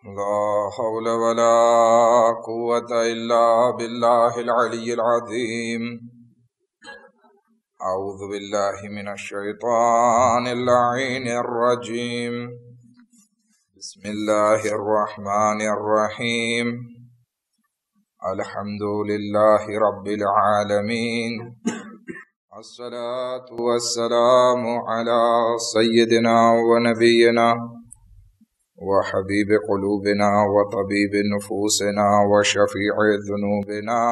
لا حول ولا قوة إلا بالله العلي العظيم. أعوذ بالله من الشيطان اللعين الرجيم. بسم الله الرحمن الرحيم. الحمد لله رب العالمين، الصلاة والسلام على سيدنا ونبينا وحبيب قلوبنا وطبيب نفوسنا وشفيع ذنوبنا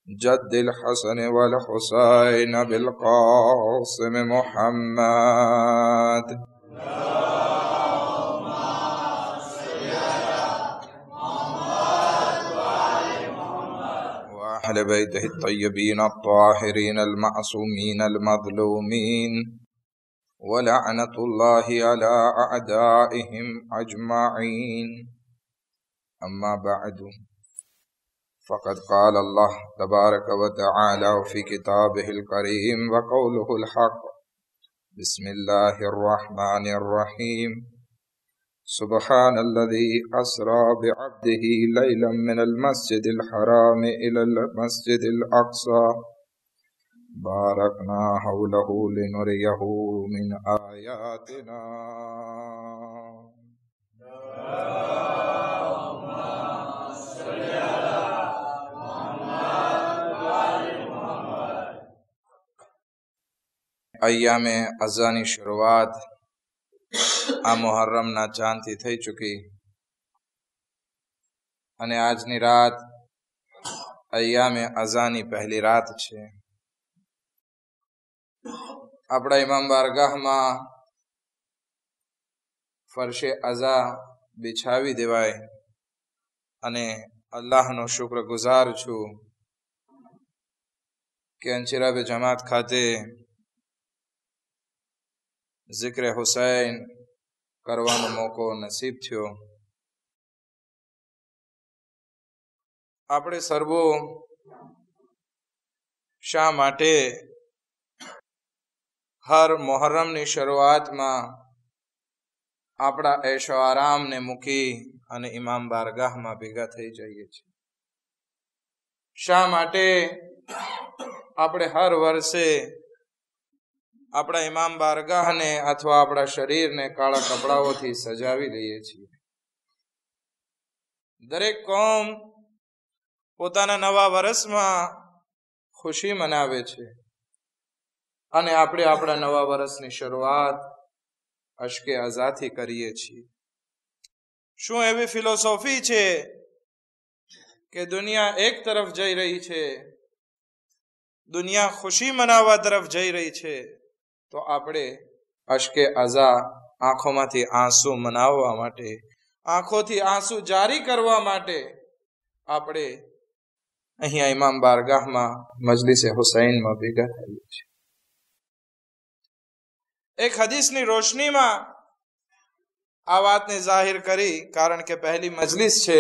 جد الحسن والحسين بالقاسم محمد. وأهل بيته الطيبين الطاهرين المعصومين المظلومين، ولعنة الله على أعدائهم أجمعين. أما بعد، فقد قال الله تبارك وتعالى في كتابه الكريم وقوله الحق. بسم الله الرحمن الرحيم. سبحان الذي أسرى بعبده ليلا من المسجد الحرام إلى المسجد الأقصى باركنا حوله لنريه من آياتنا. અય્યામે અઝાની શરૂઆત આ મુહર્રમના ચાંદથી થઈ ચૂકી અને આજની રાત અય્યામે અઝાની પહેલી રાત છે. આપણા ઇમામ બારગાહમાં ફરશે અઝા બિછાવી દેવાય અને અલ્લાહનો શુક્ર ગુજાર છું કે અંચિરાબે જમાત ખાતે ઝિક્ર હુસૈન કરવાનો મોકો નસીબ થયો. આપણે સર્વો શા માટે હર મુહર્રમની શરૂઆતમાં આપણા એશો આરામને મૂકી અને ઇમામ બારગાહમાં ભેગા થઈ જઈએ છીએ? શા માટે આપણે હર વર્ષે આપણા ઇમામ બારગાહને અથવા આપણા શરીરને કાળા કપડાઓથી સજાવી લઈએ છીએ? દરેક કોમ પોતાના નવા વર્ષમાં ખુશી મનાવે છે અને આપણે આપણા નવા વર્ષની શરૂઆત અશ્કે અઝાથી કરીએ છીએ. શું એવી ફિલોસોફી છે કે દુનિયા એક તરફ જઈ રહી છે, દુનિયા ખુશી મનાવવા તરફ જઈ રહી છે, તો આપણે અશ્કે અઝા આંખોમાંથી આંસુ મનાવવા માટે, આંખોથી આંસુ જારી કરવા માટે આપણે અહીંયા ઇમામ બારગાહમાં મજલિસે હુસૈનમાં ભેગા થઈએ છીએ. એક હદીસની રોશનીમાં આ વાતને જાહેર કરી, કારણ કે પહેલી મજલિસ છે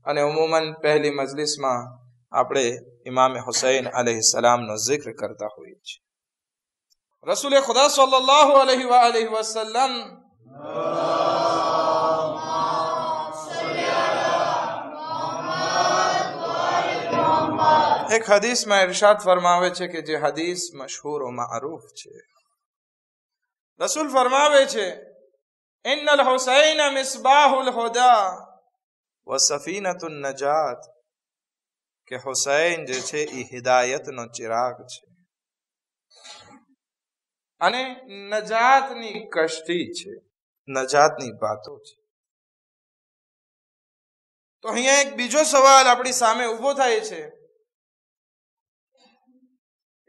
અને ઉમુમન પહેલી મજલિસમાં આપણે ઇમામ હુસૈન અલૈહિસ્સલામનો જિક્ર કરતા હોઈએ છીએ. રસૂલ ખુદા સલ્લલ્લાહુ અલૈહિ વસલ્લમ એક હદીસમાં ઇરશાદ ફરમાવે છે કે જે હદીસ મશહૂર વ મારૂફ છે. રસૂલ ફરમાવે છે, ઇન્નલ હુસૈન મિસ્બાહુલ હુદા વ સફીનતુન નજાત, કે હુસૈન જે છે એ હિદાયતનો ચિરાગ છે અને નજાતની કશ્તી છે, નજાતની વાતો છે. તો અહીંયા એક બીજો સવાલ આપણી સામે ઉભો થાય છે.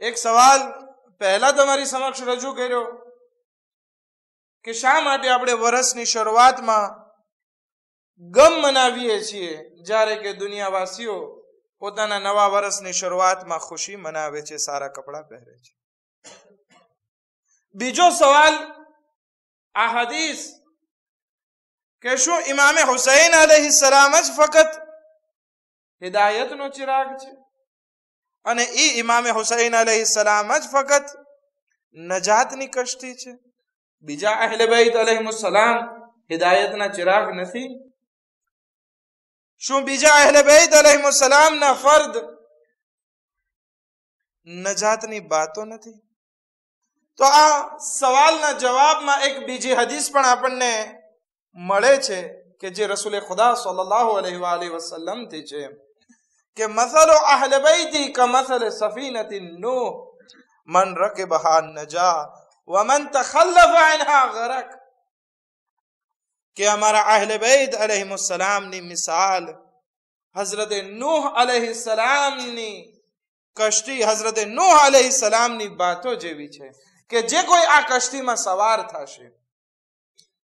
એક સવાલ પહેલા તમારી સમક્ષ રજૂ કર્યો કે શા માટે આપણે વર્ષની શરૂઆતમાં ગમ મનાવીએ છીએ, જ્યારે કે દુનિયાવાસીઓ પોતાના નવા વર્ષની શરૂઆતમાં ખુશી મનાવે છે, સારા કપડાં પહેરે છે. બીજો સવાલ આ હદીસ કે શું ઇમામે હુસૈન અલૈહિસ્સલામ જ ફક્ત હિદાયતનો ચિરાગ છે અને ઇમામે હુસૈન અલૈહિસ્સલામ જ ફક્ત નજાતની કશ્તી છે? બીજા અહેલે બેત અલૈહિમુસ્સલામ હિદાયતના ચિરાગ નથી? શું બીજા અહેલે બેત અલૈહિસ્સલામના ફર્દ નજાતની વાતો નથી? તો આ સવાલના જવાબમાં એક બીજી હદીસ પણ આપણને મળે છે કે જે રસૂલ ખુદા સલ્લલ્લાહુ અલૈહિ વસલ્લમ થી છે કે મસલુ અહલે બેતી કમસલ સફીનતિન નૂહ મન રકબહા નજા વમન તખલ્લફ અન્હા ગરક. કે અમારા અહલે બેત અલૈહિસ્સલામની મિસાલ હઝરત નૂહ અલૈહિસ્સલામની કશ્તી, હઝરત નૂહ અલૈહિસ્સલામની વાતો જેવી છે કે જે કોઈ આ કશ્તીમાં સવાર થશે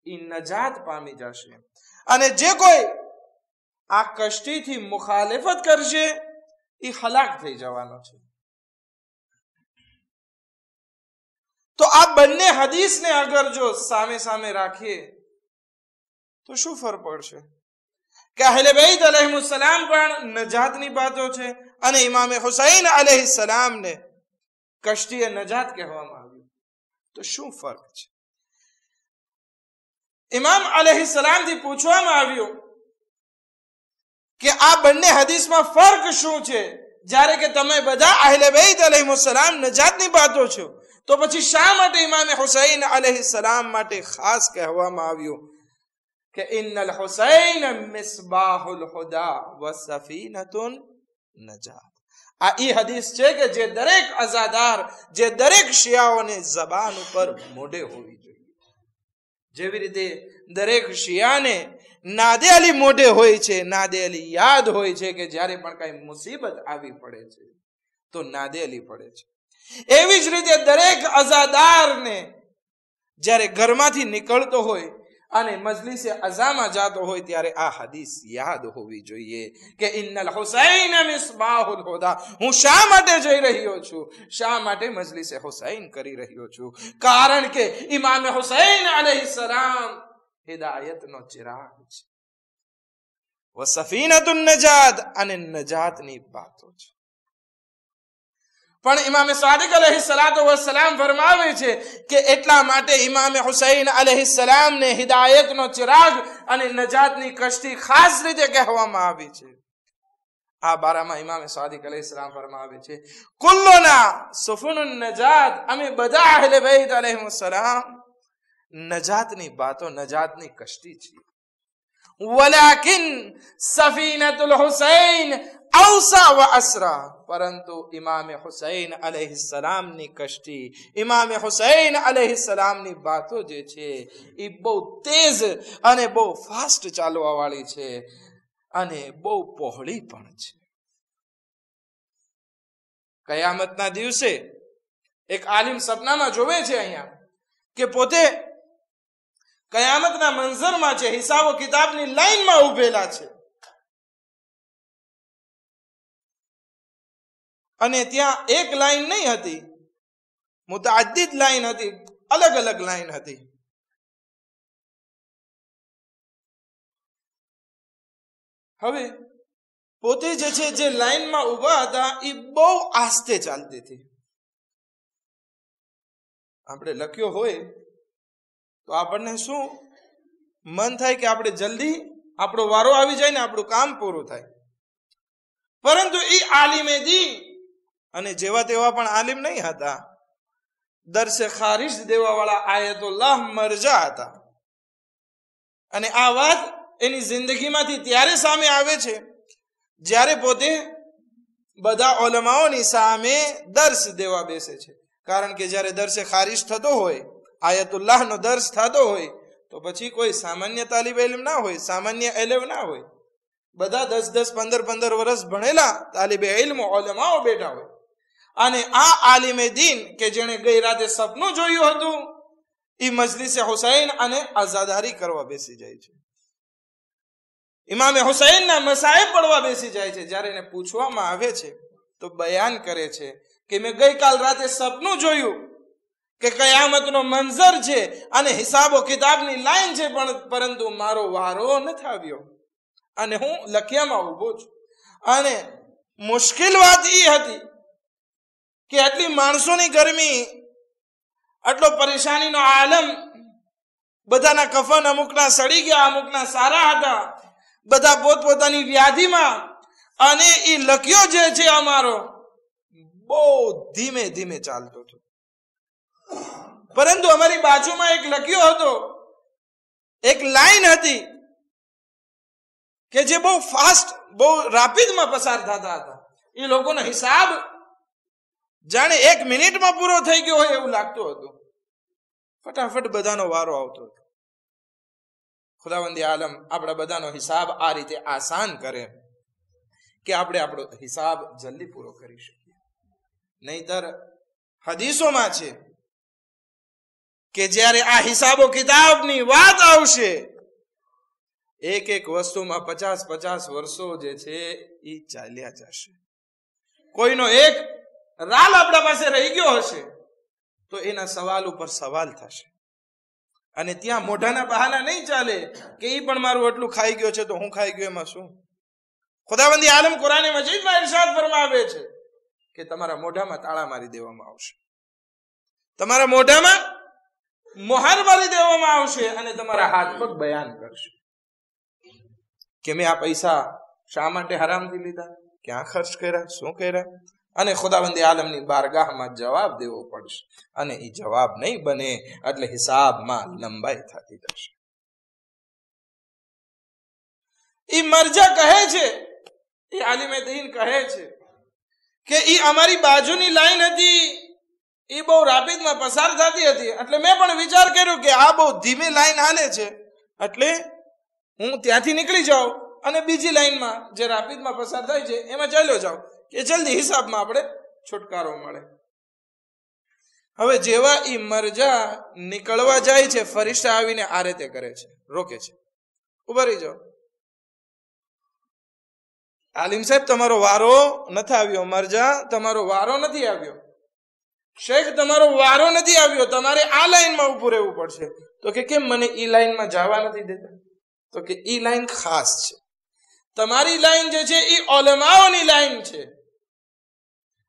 એ નજાત પામી જશે, અને જે કોઈ આ કશ્તીથી મુખાલિફત કરશે એ હલાક થઈ જવાનો છે. તો આ બંને હદીસને અગર જો સામે સામે રાખીએ તો શું ફરક પડશે કે અહલે બેત અલૈહિસ્સલામ પણ નજાતની વાતો છે અને ઇમામ હુસૈન અલૈહિસ્સલામને કશ્તીએ નજાત કહેવામાં આવ્યું. તો શું ફરક છે? ઇમામ અલૈહિસ્સલામ થી પૂછવામાં આવ્યું કે આ બંને હદીસમાં ફરક શું છે? જ્યારે કે તમે બધા અહલે બેત અલૈહિસ્સલામ નજાતની વાતો છો, તો પછી શા માટે ઇમામ હુસૈન અલૈહિસ્સલામ માટે ખાસ કહેવામાં આવ્યું કે ઇન્નલ હુસૈન મિસ્બાહુલ હુદા વ સફીનતુન નજાત? આ ઈ હદીસ છે કે જે દરેક અઝાદાર, જે દરેક શિયાઓને જબાન ઉપર મોઢે હોવી જોઈએ. જેવી રીતે દરેક શિયાને નાદે અલી મોઢે હોય છે, નાદે અલી યાદ હોય છે કે જ્યારે પણ કઈ મુસીબત આવી પડે છે તો નાદે અલી પડે છે. એવી જ રીતે દરેક અઝાદારને જ્યારે ઘરમાંથી નીકળતો હોય અને મજલિસે અઝામાં જાતો હોય ત્યારે આ હદીસ યાદ હોવી જોઈએ કે ઇન્નલ હુસૈન મિસ્બાહુલ હુદા. હું શા માટે જઈ રહ્યો છું, શા માટે મજલિસે હુસૈન કરી રહ્યો છું? કારણ કે ઇમામ હુસૈન અલૈહિસ્સલામ હિદાયતનો ચિરાગ છે, વ સફીનતુન નજાત, અને નજાતની વાતો છે. પણ ઇમામ સાદિક અલૈહિસ્સલાતુ વસ્સલામ ફરમાવે છે કે એટલા માટે ઇમામ હુસૈન અલૈહિસ્સલામને હિદાયતનો ચિરાગ અને નજાતની કશ્તી ખાસ રીતે કહેવામાં આવી છે. આ બારામાં ઇમામ સાદિક અલૈહિસ્સલામ ફરમાવે છે કુલ્લુના સુફુનુન નજાત, અમે બધા અહલે બેત અલૈહિસ્સલામ નજાતની વાતો, નજાતની કશ્તી છીએ. વલાકિન સફીનતુલ હુસૈન અવસા વ અસરા, પરંતુ ઇમામ હુસૈન અલૈહિસ્સલામની કશ્તી, ઇમામ હુસૈન અલૈહિસ્સલામની વાતો જે છે એ બહુ તેજ અને બહુ ફાસ્ટ ચાલવા વાળી છે અને બહુ પહોળી પણ છે. કયામતના દિવસે એક આલિમ સપનામાં જોવે છે અહીંયા કે પોતે કયામતના મંઝરમાં છે, હિસાબો કિતાબની લાઈનમાં ઉભેલા છે, અને ત્યાં એક લાઈન નહીં હતી, મુતઅદ્દિદ લાઈન હતી, અલગ અલગ લાઈન હતી. હવે પોતે જે છે જે લાઈનમાં ઉભા હતા એ બહુ આસ્તે ચાલતી હતી. આપણે લખ્યો હોય તો આપણને શું મન થાય કે આપણે જલ્દી આપણો વારો આવી જાય ને આપણું કામ પૂરું થાય. પરંતુ એ આલિમે દીન, અને જેવા તેવા પણ આલિમ નહીં હતા, દરસે ખારિજ દેવાવાળા આયતુલ્લાહ મરજા હતા. અને આ વાત એની જિંદગીમાંથી ત્યારે સામે આવે છે જ્યારે પોતે બધા ઉલમાઓની સામે દર્શ દેવા બેસે છે. કારણ કે જ્યારે દરસે ખારિજ થતો હોય, આયતુલ્લાહનો દર્શ થતો હોય, તો પછી કોઈ સામાન્ય તાલિબ ઇલ્મ ના હોય, સામાન્ય એલેવ ના હોય. બધા 10-10, 15-15 વર્ષ ભણેલા તાલિબે ઇલ્મ ઉલમાઓ બેઠા હોય. અને આ આલિમે દીન કે જેણે ગઈ રાતે સપનું જોયું હતું એ મજલિસે હુસૈન અને આઝાદારી કરવા બેસી જાય છે. ઇમામે હુસૈનના મસાઇબ પડવા બેસી જાય છે. જ્યારે એને પૂછવામાં આવે છે તો બયાન કરે છે કે મેં ગઈકાલ રાતે સપનું જોયું કે કયામતનો મંઝર છે અને હિસાબો કિતાબની લાઈન છે, પરંતુ મારો વારો નથી આવ્યો અને હું લખિયામાં ઊભો છું. અને મુશ્કેલ વાત એ હતી કે આટલી માણસોની ગરમી, આટલો પરેશાનીનો આલમ, બધાના કફન અમુકના સડી ગયા, અમુકના સારા હતા, બધા પોતપોતાની વ્યાધિમાં, અને એ લખ્યો જે છે અમારો બહુ ધીમે ધીમે ચાલતો હતો. પરંતુ અમારી બાજુમાં એક લખ્યો હતો, એક લાઈન હતી કે જે બહુ ફાસ્ટ, બહુ રાપિડમાં પસાર થતા હતા. એ લોકોનો હિસાબ જાણે 1 મિનિટમાં પૂરો થઈ ગયો હોય એવું લાગતું હતું. ફટાફટ બધાનો વારો આવતો હતો. ખુદાવંદી આલમ આપણા બધાનો હિસાબ આ રીતે આસાન કરે કે આપણે આપણો હિસાબ જલ્દી પૂરો કરી શકીએ. નહીતર હદીસોમાં છે કે જ્યારે આ હિસાબો કિતાબની વાત આવશે, એક એક વસ્તુમાં 50-50 વર્ષો જે છે એ ચાલ્યા જશે. કોઈનો એક રાલ આપણા પાસે રહી ગયો હશે તો એના સવાલ ઉપર સવાલ થશે, અને ત્યાં મોઢાના બહાના નહીં ચાલે કે એ પણ મારું એટલું ખાઈ ગયો છે તો હું ખાઈ ગયો એમાં શું. ખુદાવંદી આલમ કુરાન મજીદમાં ઇરશાદ ફરમાવે છે કે તમારા મોઢામાં તાળા મારી દેવામાં આવશે, તમારા મોઢામાં મોહર મારી દેવામાં આવશે, અને તમારા હાથ પગ બયાન કરશે કે મેં આ પૈસા શા માટે હરામથી લીધા, ક્યાં ખર્ચ કર્યા, શું કર્યા. અને ખુદાવંદી આલમની બારગાહમાં જવાબ દેવો પડશે, અને એ જવાબ નહીં બને એટલે હિસાબમાં લંબાઈ થતી જશે. એ મરજા કહે છે, એ આલિમે દીન કહે છે કે એ અમારી બાજુની લાઈન હતી, એ બહુ રાપિડમાં પસાર થતી હતી, એટલે મેં પણ વિચાર કર્યો કે આ બહુ ધીમી લાઈન હાલે છે, એટલે હું ત્યાંથી નીકળી જાઉં અને બીજી લાઈનમાં જે રાપિડમાં પસાર થાય છે એમાં ચાલ્યો જાઉં કે જલ્દી હિસાબમાં આપણે છુટકારો મળે. હવે જેવા ઈ મરજા નીકળવા જાય છે, ફરિશ્તા આવીને આ રીતે કરે છે, રોકે છે, ઉભા રહી જાઓ. આલિમ સાહેબ તમારો વારો નથી આવ્યો, મરજા તમારો વારો નથી આવ્યો, શેખ તમારો વારો નથી આવ્યો, તમારે આ લાઈનમાં ઉભું રહેવું પડશે. તો કે કેમ મને ઈ લાઈનમાં જવા નથી દેતા? તો કે ઈ લાઈન ખાસ છે, તમારી લાઈન જે છે એ ઉલમાઓની લાઈન છે,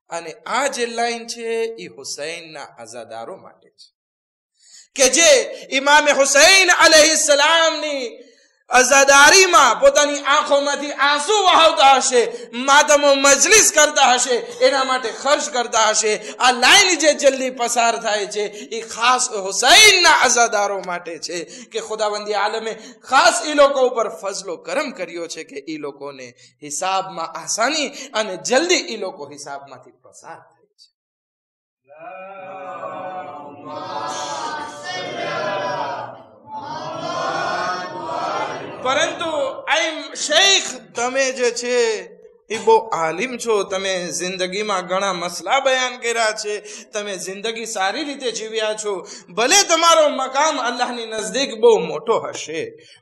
અને આ જે લાઈન છે એ હુસૈનના અઝાદારો માટે છે કે જે ઇમામ હુસૈન અલૈહિસ્સલામની અઝાદારીમાં પોતાની આંખોમાંથી આંસુ વહાવતા હશે, માતમો મજલિસ કરતા હશે, એના માટે ખર્ચ કરતા હશે. આ લાઈન જે જલ્દી પસાર થાય છે એ ખાસ હુસૈનના અઝાદારો માટે છે કે ખુદાવંદી આલમે ખાસ એ લોકો ઉપર ફઝલો કરમ કર્યો છે કે એ લોકોને હિસાબમાં આસાની અને જલ્દી એ લોકો હિસાબમાંથી પસાર થાય છે. પરંતુ શેખ તમે જે છે એ બહુ આલિમ છો, તમે જિંદગીમાં ઘણા મસલા બયાન કર્યા છે, તમે જિંદગી સારી રીતે જીવ્યા છો, ભલે તમારો મકામ અલ્લાહની નજદીક બહુ મોટો હશે,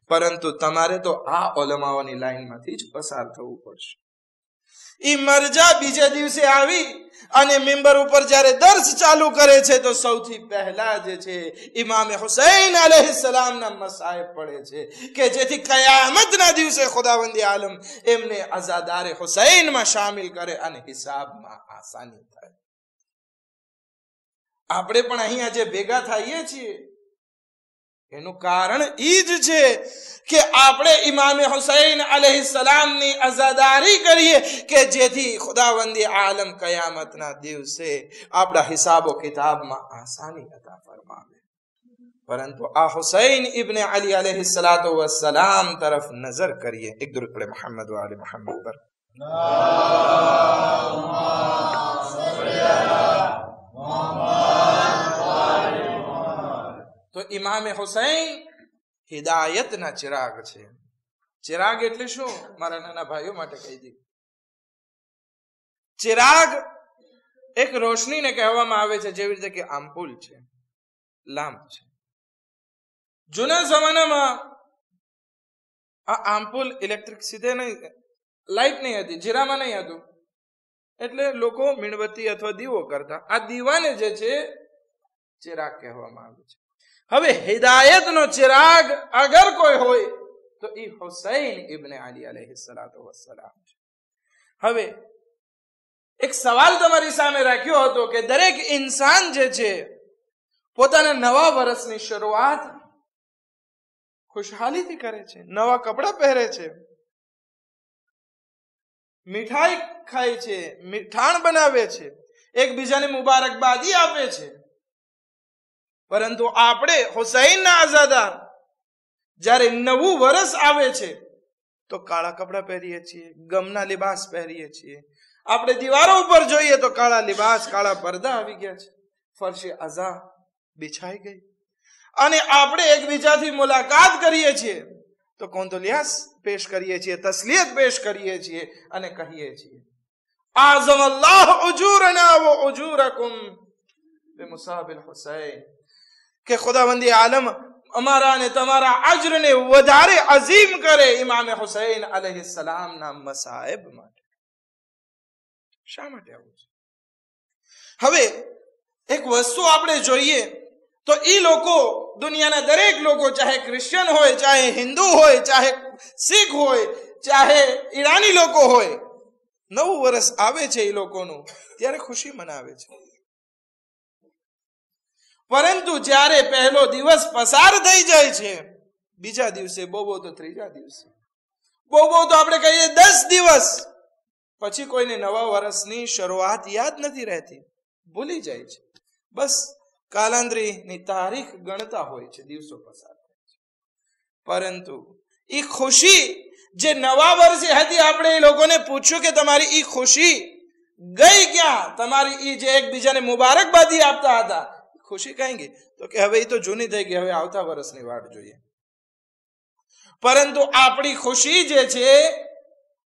પરંતુ તમારે તો આ ઉલમાઓની લાઈનમાંથી જ પસાર થવું પડશે. ઈ મરજા બીજે દિવસે આવી અને મિંબર ઉપર જ્યારે દર્સ ચાલુ કરે છે તો સૌથી પહેલા જે છે ઇમામ હુસૈન અલૈહિસ્સલામના મસાયબ પડે છે કે જેથી કયામતના દિવસે ખુદાવંદી આલમ એમને અઝાદારે હુસૈનમાં શામિલ કરે અને હિસાબમાં આસાની થાય. આપણે પણ અહીંયા જે ભેગા થઈએ છીએ એનું કારણ ઈ જ છે કે આપણે ઇમામ હુસૈન અલૈહિસ્સલામની અઝાદારી કરીએ કે જેથી ખુદાવંદી આલમ કયામતના દિવસે આપણા હિસાબો કિતાબમાં આસાની અતા ફરમાવે. પરંતુ આ હુસૈન ઇબ્ન અલી અલૈહિસ્સલાતુ વસ્સલામ તરફ નજર કરીએ. એક દરૂદ પડે મોહમ્મદ વ આલે મોહમ્મદ પર. તો ઇમામ હુસૈન હિદાયતના ચિરાગ છે. ચિરાગ એટલે શું? મારા નાના ભાઈઓ માટે કહી દઉં. ચિરાગ એક રોશનીને કહેવામાં આવે છે, જેવી રીતે કે આમ્પુલ છે, લામ્પ છે. જૂના જમાનામાં આ આમ્પુલ ઇલેક્ટ્રિસિટી નહીં, લાઈટ નહીં હતી, જીરામાં નહીં હતું, એટલે લોકો મીણબત્તી અથવા દીવો કરતા. આ દીવાને જે છે ચિરાગ કહેવામાં આવે છે. હવે હિદાયતનો ચિરાગ અગર કોઈ હોય તો એ હુસૈન ઇબ્ન અલી અલૈહિસ્સલાતુ વસ્સલામ છે. હવે એક સવાલ તમારી સામે રાખ્યો હતો કે દરેક ઇન્સાન જે છે પોતાના નવા વર્ષની શરૂઆત ખુશહાલીથી કરે છે, નવા કપડા પહેરે છે, મીઠાઈ ખાય છે, મીઠાણ બનાવે છે, એકબીજાને મુબારકબાદી આપે છે. પરંતુ આપણે હુસૈનના આઝાદાર જ્યારે નવું વર્ષ આવે છે તો કાળા કપડા પહેરીએ છીએ, ગમના લિબાસ પહેરીએ છીએ. આપણે દીવારો ઉપર જોઈએ તો કાળા લિબાસ, કાળા પડદા આવી ગયા છે, ફરશે અઝા બિછાઈ ગઈ. અને આપણે એકબીજાથી મુલાકાત કરીએ છીએ તો કોંદોલિયાસ પેશ કરીએ છીએ, તસ્લીયત પેશ કરીએ છીએ અને કહીએ છીએ આઝમ અલ્લાહ ઉજૂરના વ ઉજૂરકુમ બિમુસાબિલ હુસૈન, કે ખુદાવંદી આલમ અમારા અને તમારા અજરને વધારે અઝીમ કરે ઇમામ હુસૈન અલૈહિસ્સલામના મસાઇબ માટે. શા માટે આવું છે? હવે એક વસ્તુ આપણે જોઈએ તો એ લોકો, દુનિયાના દરેક લોકો, ચાહે ક્રિશ્ચિયન હોય, ચાહે હિન્દુ હોય, ચાહે શીખ હોય, ચાહે ઈરાની લોકો હોય, નવું વર્ષ આવે છે એ લોકોનું ત્યારે ખુશી મનાવે છે. પરંતુ જ્યારે પહેલો દિવસ પસાર થઈ જાય છે, બીજા દિવસે, બહુ તો ત્રીજા દિવસે, બહુ તો આપણે કહીએ 10 દિવસ પછી કોઈને નવા વર્ષની શરૂઆત યાદ નથી રહેતી, ભૂલી જાય છે. બસ કાલાંદ્રીની તારીખ ગણતા હોય છે, દિવસો પસાર થાય છે. પરંતુ એ ખુશી જે નવા વર્ષે હતી, આપણે એ લોકોને પૂછ્યું કે તમારી એ ખુશી ગઈ ક્યાં? તમારી એ જે એકબીજાને મુબારકબાદી આપતા હતા, ખુશી કઈ ગઈ? તો કે હવે એ તો જૂની થઈ ગઈ, હવે આવતા વર્ષની વાટ જોઈએ. પરંતુ આપણી ખુશી જે છે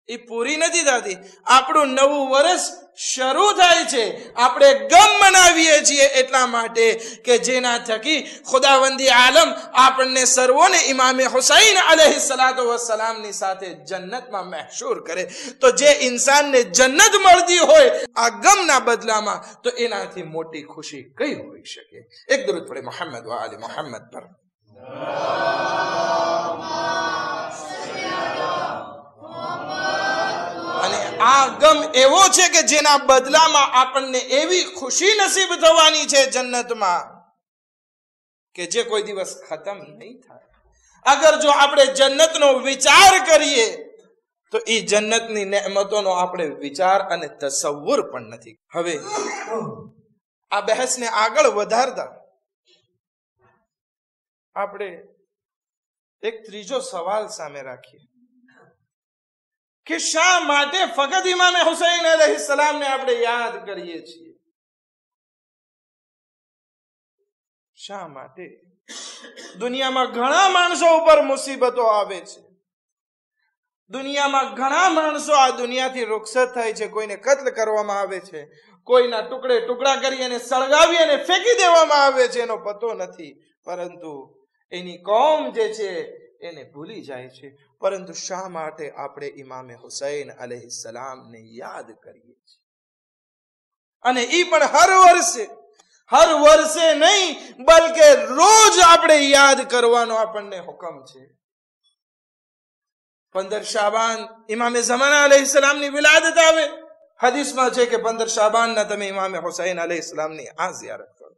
એ પૂરી નથી થતી. આપણું નવું વર્ષ શરૂ થાય છે, આપણે ગમ મનાવીએ છીએ એટલા માટે કે જેના થકી ખુદાવંદી આલમ આપણને સર્વોને ઇમામે હુસૈન અલૈહિસ્સલાતુ વસ્સલામની સાથે જન્નતમાં મહેશૂર કરે. તો જે ઇન્સાનને જન્નત મળતી હોય આ ગમના બદલામાં, તો એનાથી મોટી ખુશી કઈ હોઈ શકે? એક દરૂદ પડે મોહમ્મદ વ આલે મોહમ્મદ પર. અને આ ગમ એવો છે કે જેના બદલામાં આપણને એવી ખુશી નસીબ થવાની છે જન્નતમાં કે જે કોઈ દિવસ ખતમ નહીં થાય. અગર જો આપણે જન્નતનો વિચાર કરીએ તો એ જન્નતની નેમતોનો આપણે વિચાર અને તસવ્વુર પણ નથી. હવે આ બહેસને આગળ વધારતા આપણે એક ત્રીજો સવાલ સામે રાખીએ કે શા માટે ફક્ત ઇમામે હુસૈન અલૈહિસ્સલામને આપણે યાદ કરીએ છીએ? શા માટે? દુનિયામાં ઘણા માણસો ઉપર મુસીબતો આવે છે, દુનિયામાં ઘણા માણસો આ દુનિયાથી રૂખસત થાય છે, કોઈને કત્લ કરવામાં આવે છે, કોઈના ટુકડે ટુકડા કરી અને સળગાવી અને ફેંકી દેવામાં આવે છે, એનો પતો નથી. પરંતુ એની કોમ જે છે એને ભૂલી જાય છે. પરંતુ શા માટે આપણે ઇમામે હુસૈન અલૈહિસ્સલામને યાદ કરીએ છીએ? અને એ પણ હર વર્ષે નહીં, બલકે રોજ આપણે યાદ કરવાનો આપણને હુકમ છે. 15 શાબાન ઇમામે ઝમાના અલૈહિસ્સલામની વિલાદત આવે. હદીસમાં છે કે 15 શાબાનના તમે ઇમામે હુસૈન અલૈહિસ્સલામની આ ઝિયારત કરો.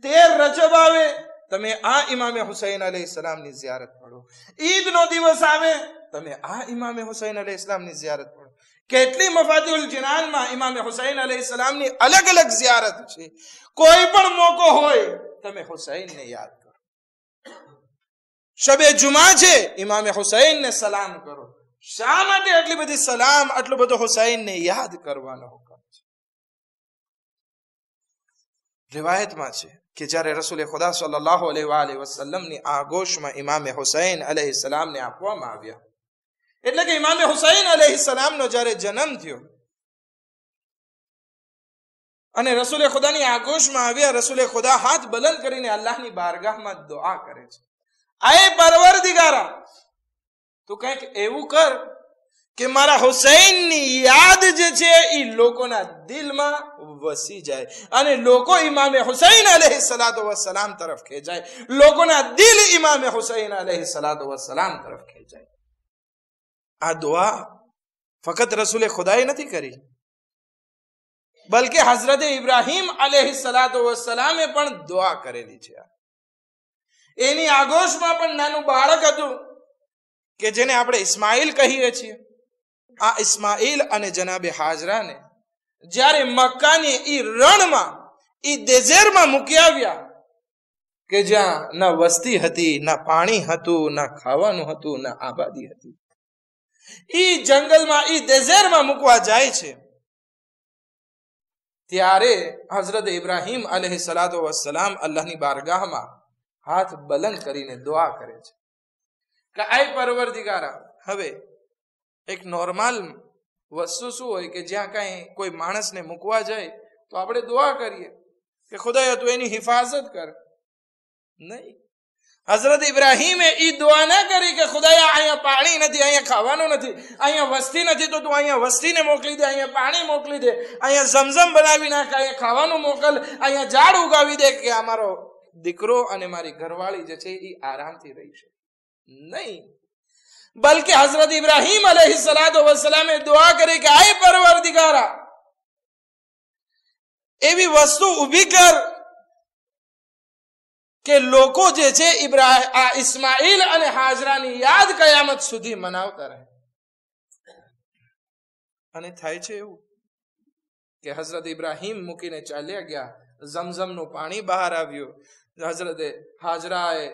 13 રજબ આવે, તમે આ ઇમામે હુસૈન અલૈહિસ્સલામની ઝિયારત પઢો. ઈદનો દિવસ આવે, તમે આ ઇમામે હુસૈન અલૈહિસ્સલામની ઝિયારત પઢો. કેટલી મફાતિહુલ જિનાનમાં ઇમામે હુસૈન અલૈહિસ્સલામની અલગ અલગ ઝિયારત છે. કોઈ પણ મોકો હોય તમે હુસૈનને યાદ કરો. શબે જુમા છે, ઇમામે હુસૈનને સલામ કરો. શા માટે આટલી બધી સલામ, આટલું બધું હુસૈનને યાદ કરવાનો હુકમ છે? રિવાયતમાં છે કે જ્યારે રસૂલ ખુદા સલ્લલ્લાહુ અલૈહિ વસલ્લમની આગોશમાં ઇમામે હુસૈન અલૈહિસ્સલામને આપવામાં આવ્યા, એટલે કે ઇમામે હુસૈન અલૈહિસ્સલામનો જ્યારે જન્મ થયો અને રસૂલ ખુદાની આગોશમાં આવ્યા, રસૂલ ખુદા હાથ બલંદ કરીને અલ્લાહની બારગાહમાં દુઆ કરે છે, આય પરવરદિગારા, તું કંઈક એવું કર કે મારા હુસૈનની યાદ જે છે એ લોકોના દિલમાં વસી જાય અને લોકો ઇમામે હુસૈન અલૈહિસ્સલાતુ વસ્સલામ તરફ ખેંચાય, લોકોના દિલ ઇમામે હુસૈન અલૈહિસ્સલાતુ વસ્સલામ તરફ ખેંચાય. આ દુઆ ફક્ત રસૂલ ખુદાએ નથી કરી, બલકે હઝરત ઇબ્રાહીમ અલૈહિસ્સલાતુ વસ્સલામે પણ દુઆ કરેલી છે. એની આગોશમાં પણ નાનું બાળક હતું કે જેને આપણે ઇસ્માઇલ કહીએ છીએ. આ ઇસ્માઇલ અને જનાબે હાજરાને જ્યારે મક્કાની ઈ રણમાં ઈ ડેઝર્ટમાં મૂકી આવ્યા કે જ્યાં ના વસ્તી હતી, ના પાણી હતું, ના ખાવાનું હતું, ના આબાદી હતી, ઈ જંગલમાં ઈ ડેઝર્ટમાં મૂકવા જાય છે, ત્યારે હઝરત ઇબ્રાહીમ અલૈહિસ્સલાતુ વસ્સલામ અલ્લાહની બારગાહમાં હાથ બલંદ કરીને દુઆ કરે છે કે આય પરવરદિગારા, હવે એક નોર્મલ વસ્તુ શું હોય કે જ્યાં કઈ કોઈ માણસને મૂકવા જાય તો આપણે દુઆ કરીએ કે ખુદાયા તું એની હિફાજત કર. નહીં, હઝરત ઇબ્રાહીમે ઈ દુઆ ના કરી કે ખુદાયા અહીંયા પાણી નથી, અહીંયા ખાવાનું નથી, અહીંયા વસ્તી નથી, તો તું અહીંયા વસ્તીને મોકલી દે, અહીંયા પાણી મોકલી દે, અહીંયા ઝમઝમ બનાવી નાખ, અહીંયા ખાવાનું મોકલ, અહીંયા ઝાડ ઉગાવી દે કે અમારો દીકરો અને મારી ઘરવાળી જે છે એ આરામથી રહી છે. નહીં, બલકે હઝરત ઇબ્રાહીમ અલૈહિસ્સલાતુ વસ્સલામે દુઆ કરી કે આય પરવરદિગારા, એવી વસ્તુ ઊભી કર કે લોકો જે છે આ ઇસ્માઇલ અને હાજરાની યાદ કયામત સુધી મનાવતા રહે. અને થાય છે એવું કે હઝરત ઇબ્રાહીમ મૂકીને ચાલ્યા ગયા, ઝમઝમનું પાણી બહાર આવ્યું, હઝરત હાજરાએ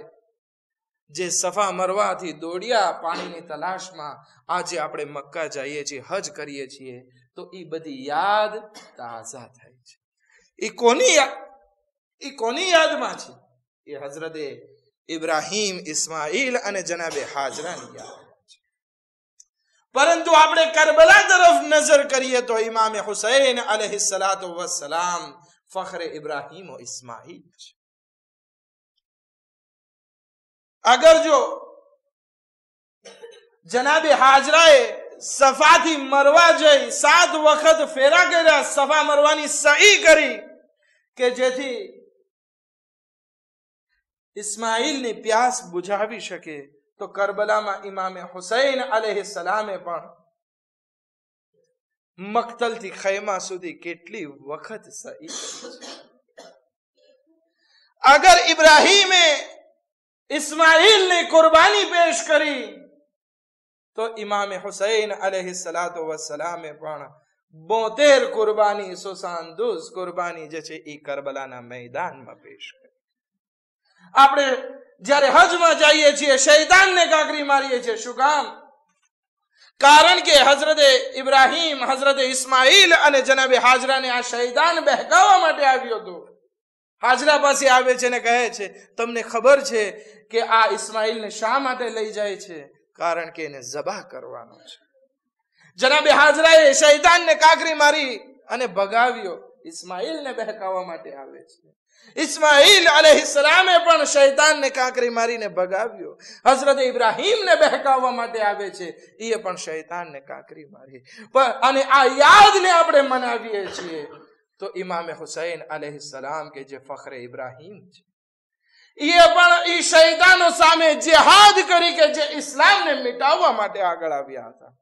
જે સફા મરવાથી દોડ્યા પાણીની તલાશમાં, આજે આપણે મક્કા જઈએ છીએ, હજ કરીએ છીએ, તો એ બધી યાદ તાઝા થાય છે. એ કોની યાદમાં છે? એ હઝરત ઇબ્રાહીમ, ઇસ્માઇલ અને જનાબે હાજરાની યાદ છે. પરંતુ આપણે કરબલા તરફ નજર કરીએ તો ઇમામ હુસૈન અલૈહિસ્સલાતુ વસ્સલામ ફખરે ઇબ્રાહીમ વ ઇસ્માઇલ છે. અગર જો જનાબે હાજરાએ સફાથી મરવા જઈ 7 વખત ફેરા કર્યા, સફા મરવાની સહી કરી કે જેથી ઇસ્માઇલની પ્યાસ બુઝાવી શકે, તો કરબલામાં ઇમામ હુસૈન અલૈહિસ્સલામે પણ મક્તલથી ખૈમા સુધી કેટલી વખત સહી કરી છે. અગર ઇબ્રાહીમે ઇસ્માઇલને કુરબાની પેશ કરી તો ઇમામ હુસૈન અલૈહિસ્સલાતુ વસ્સલામે પણ 72 કુરબાની, સુસાંદુસ કુરબાની જે છે એ કરબલાના મેદાનમાં પેશ કરી. આપણે જ્યારે હજમાં જઈએ છીએ શૈતાનને કાકરી મારીએ છીએ. શું કામ? કારણ કે હઝરત ઇબ્રાહીમ, હઝરત ઇસ્માઇલ અને જનાબે હાજરાને આ શૈતાન બહેકાવવા માટે આવ્યો હતો. હાજરા પાસે આવે છે ને કહે છે, તમને ખબર છે કે આ ઇસ્માઇલને શા માટે લઈ જાય છે? કારણ કે એને ઝબા કરવાનો છે. જનાબે હાજરાએ શૈતાનને કાકરી મારી અને ભગાવ્યો. ઇસ્માઇલને બહેકાવવા માટે આવે છે. ઇસ્માઇલ અલૈહિસ્સલામે પણ શૈતાનને કાંકરી મારીને ભગાવ્યો. હઝરત ઇબ્રાહીમને બહેકાવવા માટે આવે છે, એ પણ શૈતાનને કાંકરી મારી. અને આ યાદને આપણે મનાવીએ છીએ તો ઇમામ હુસૈન અલૈહિસ્સલામ કે જે ફખરે ઇબ્રાહીમ છે, એ પણ એ શૈતાનો સામે જિહાદ કરી કે જે ઇસ્લામને મિટાવવા માટે આગળ આવ્યા હતા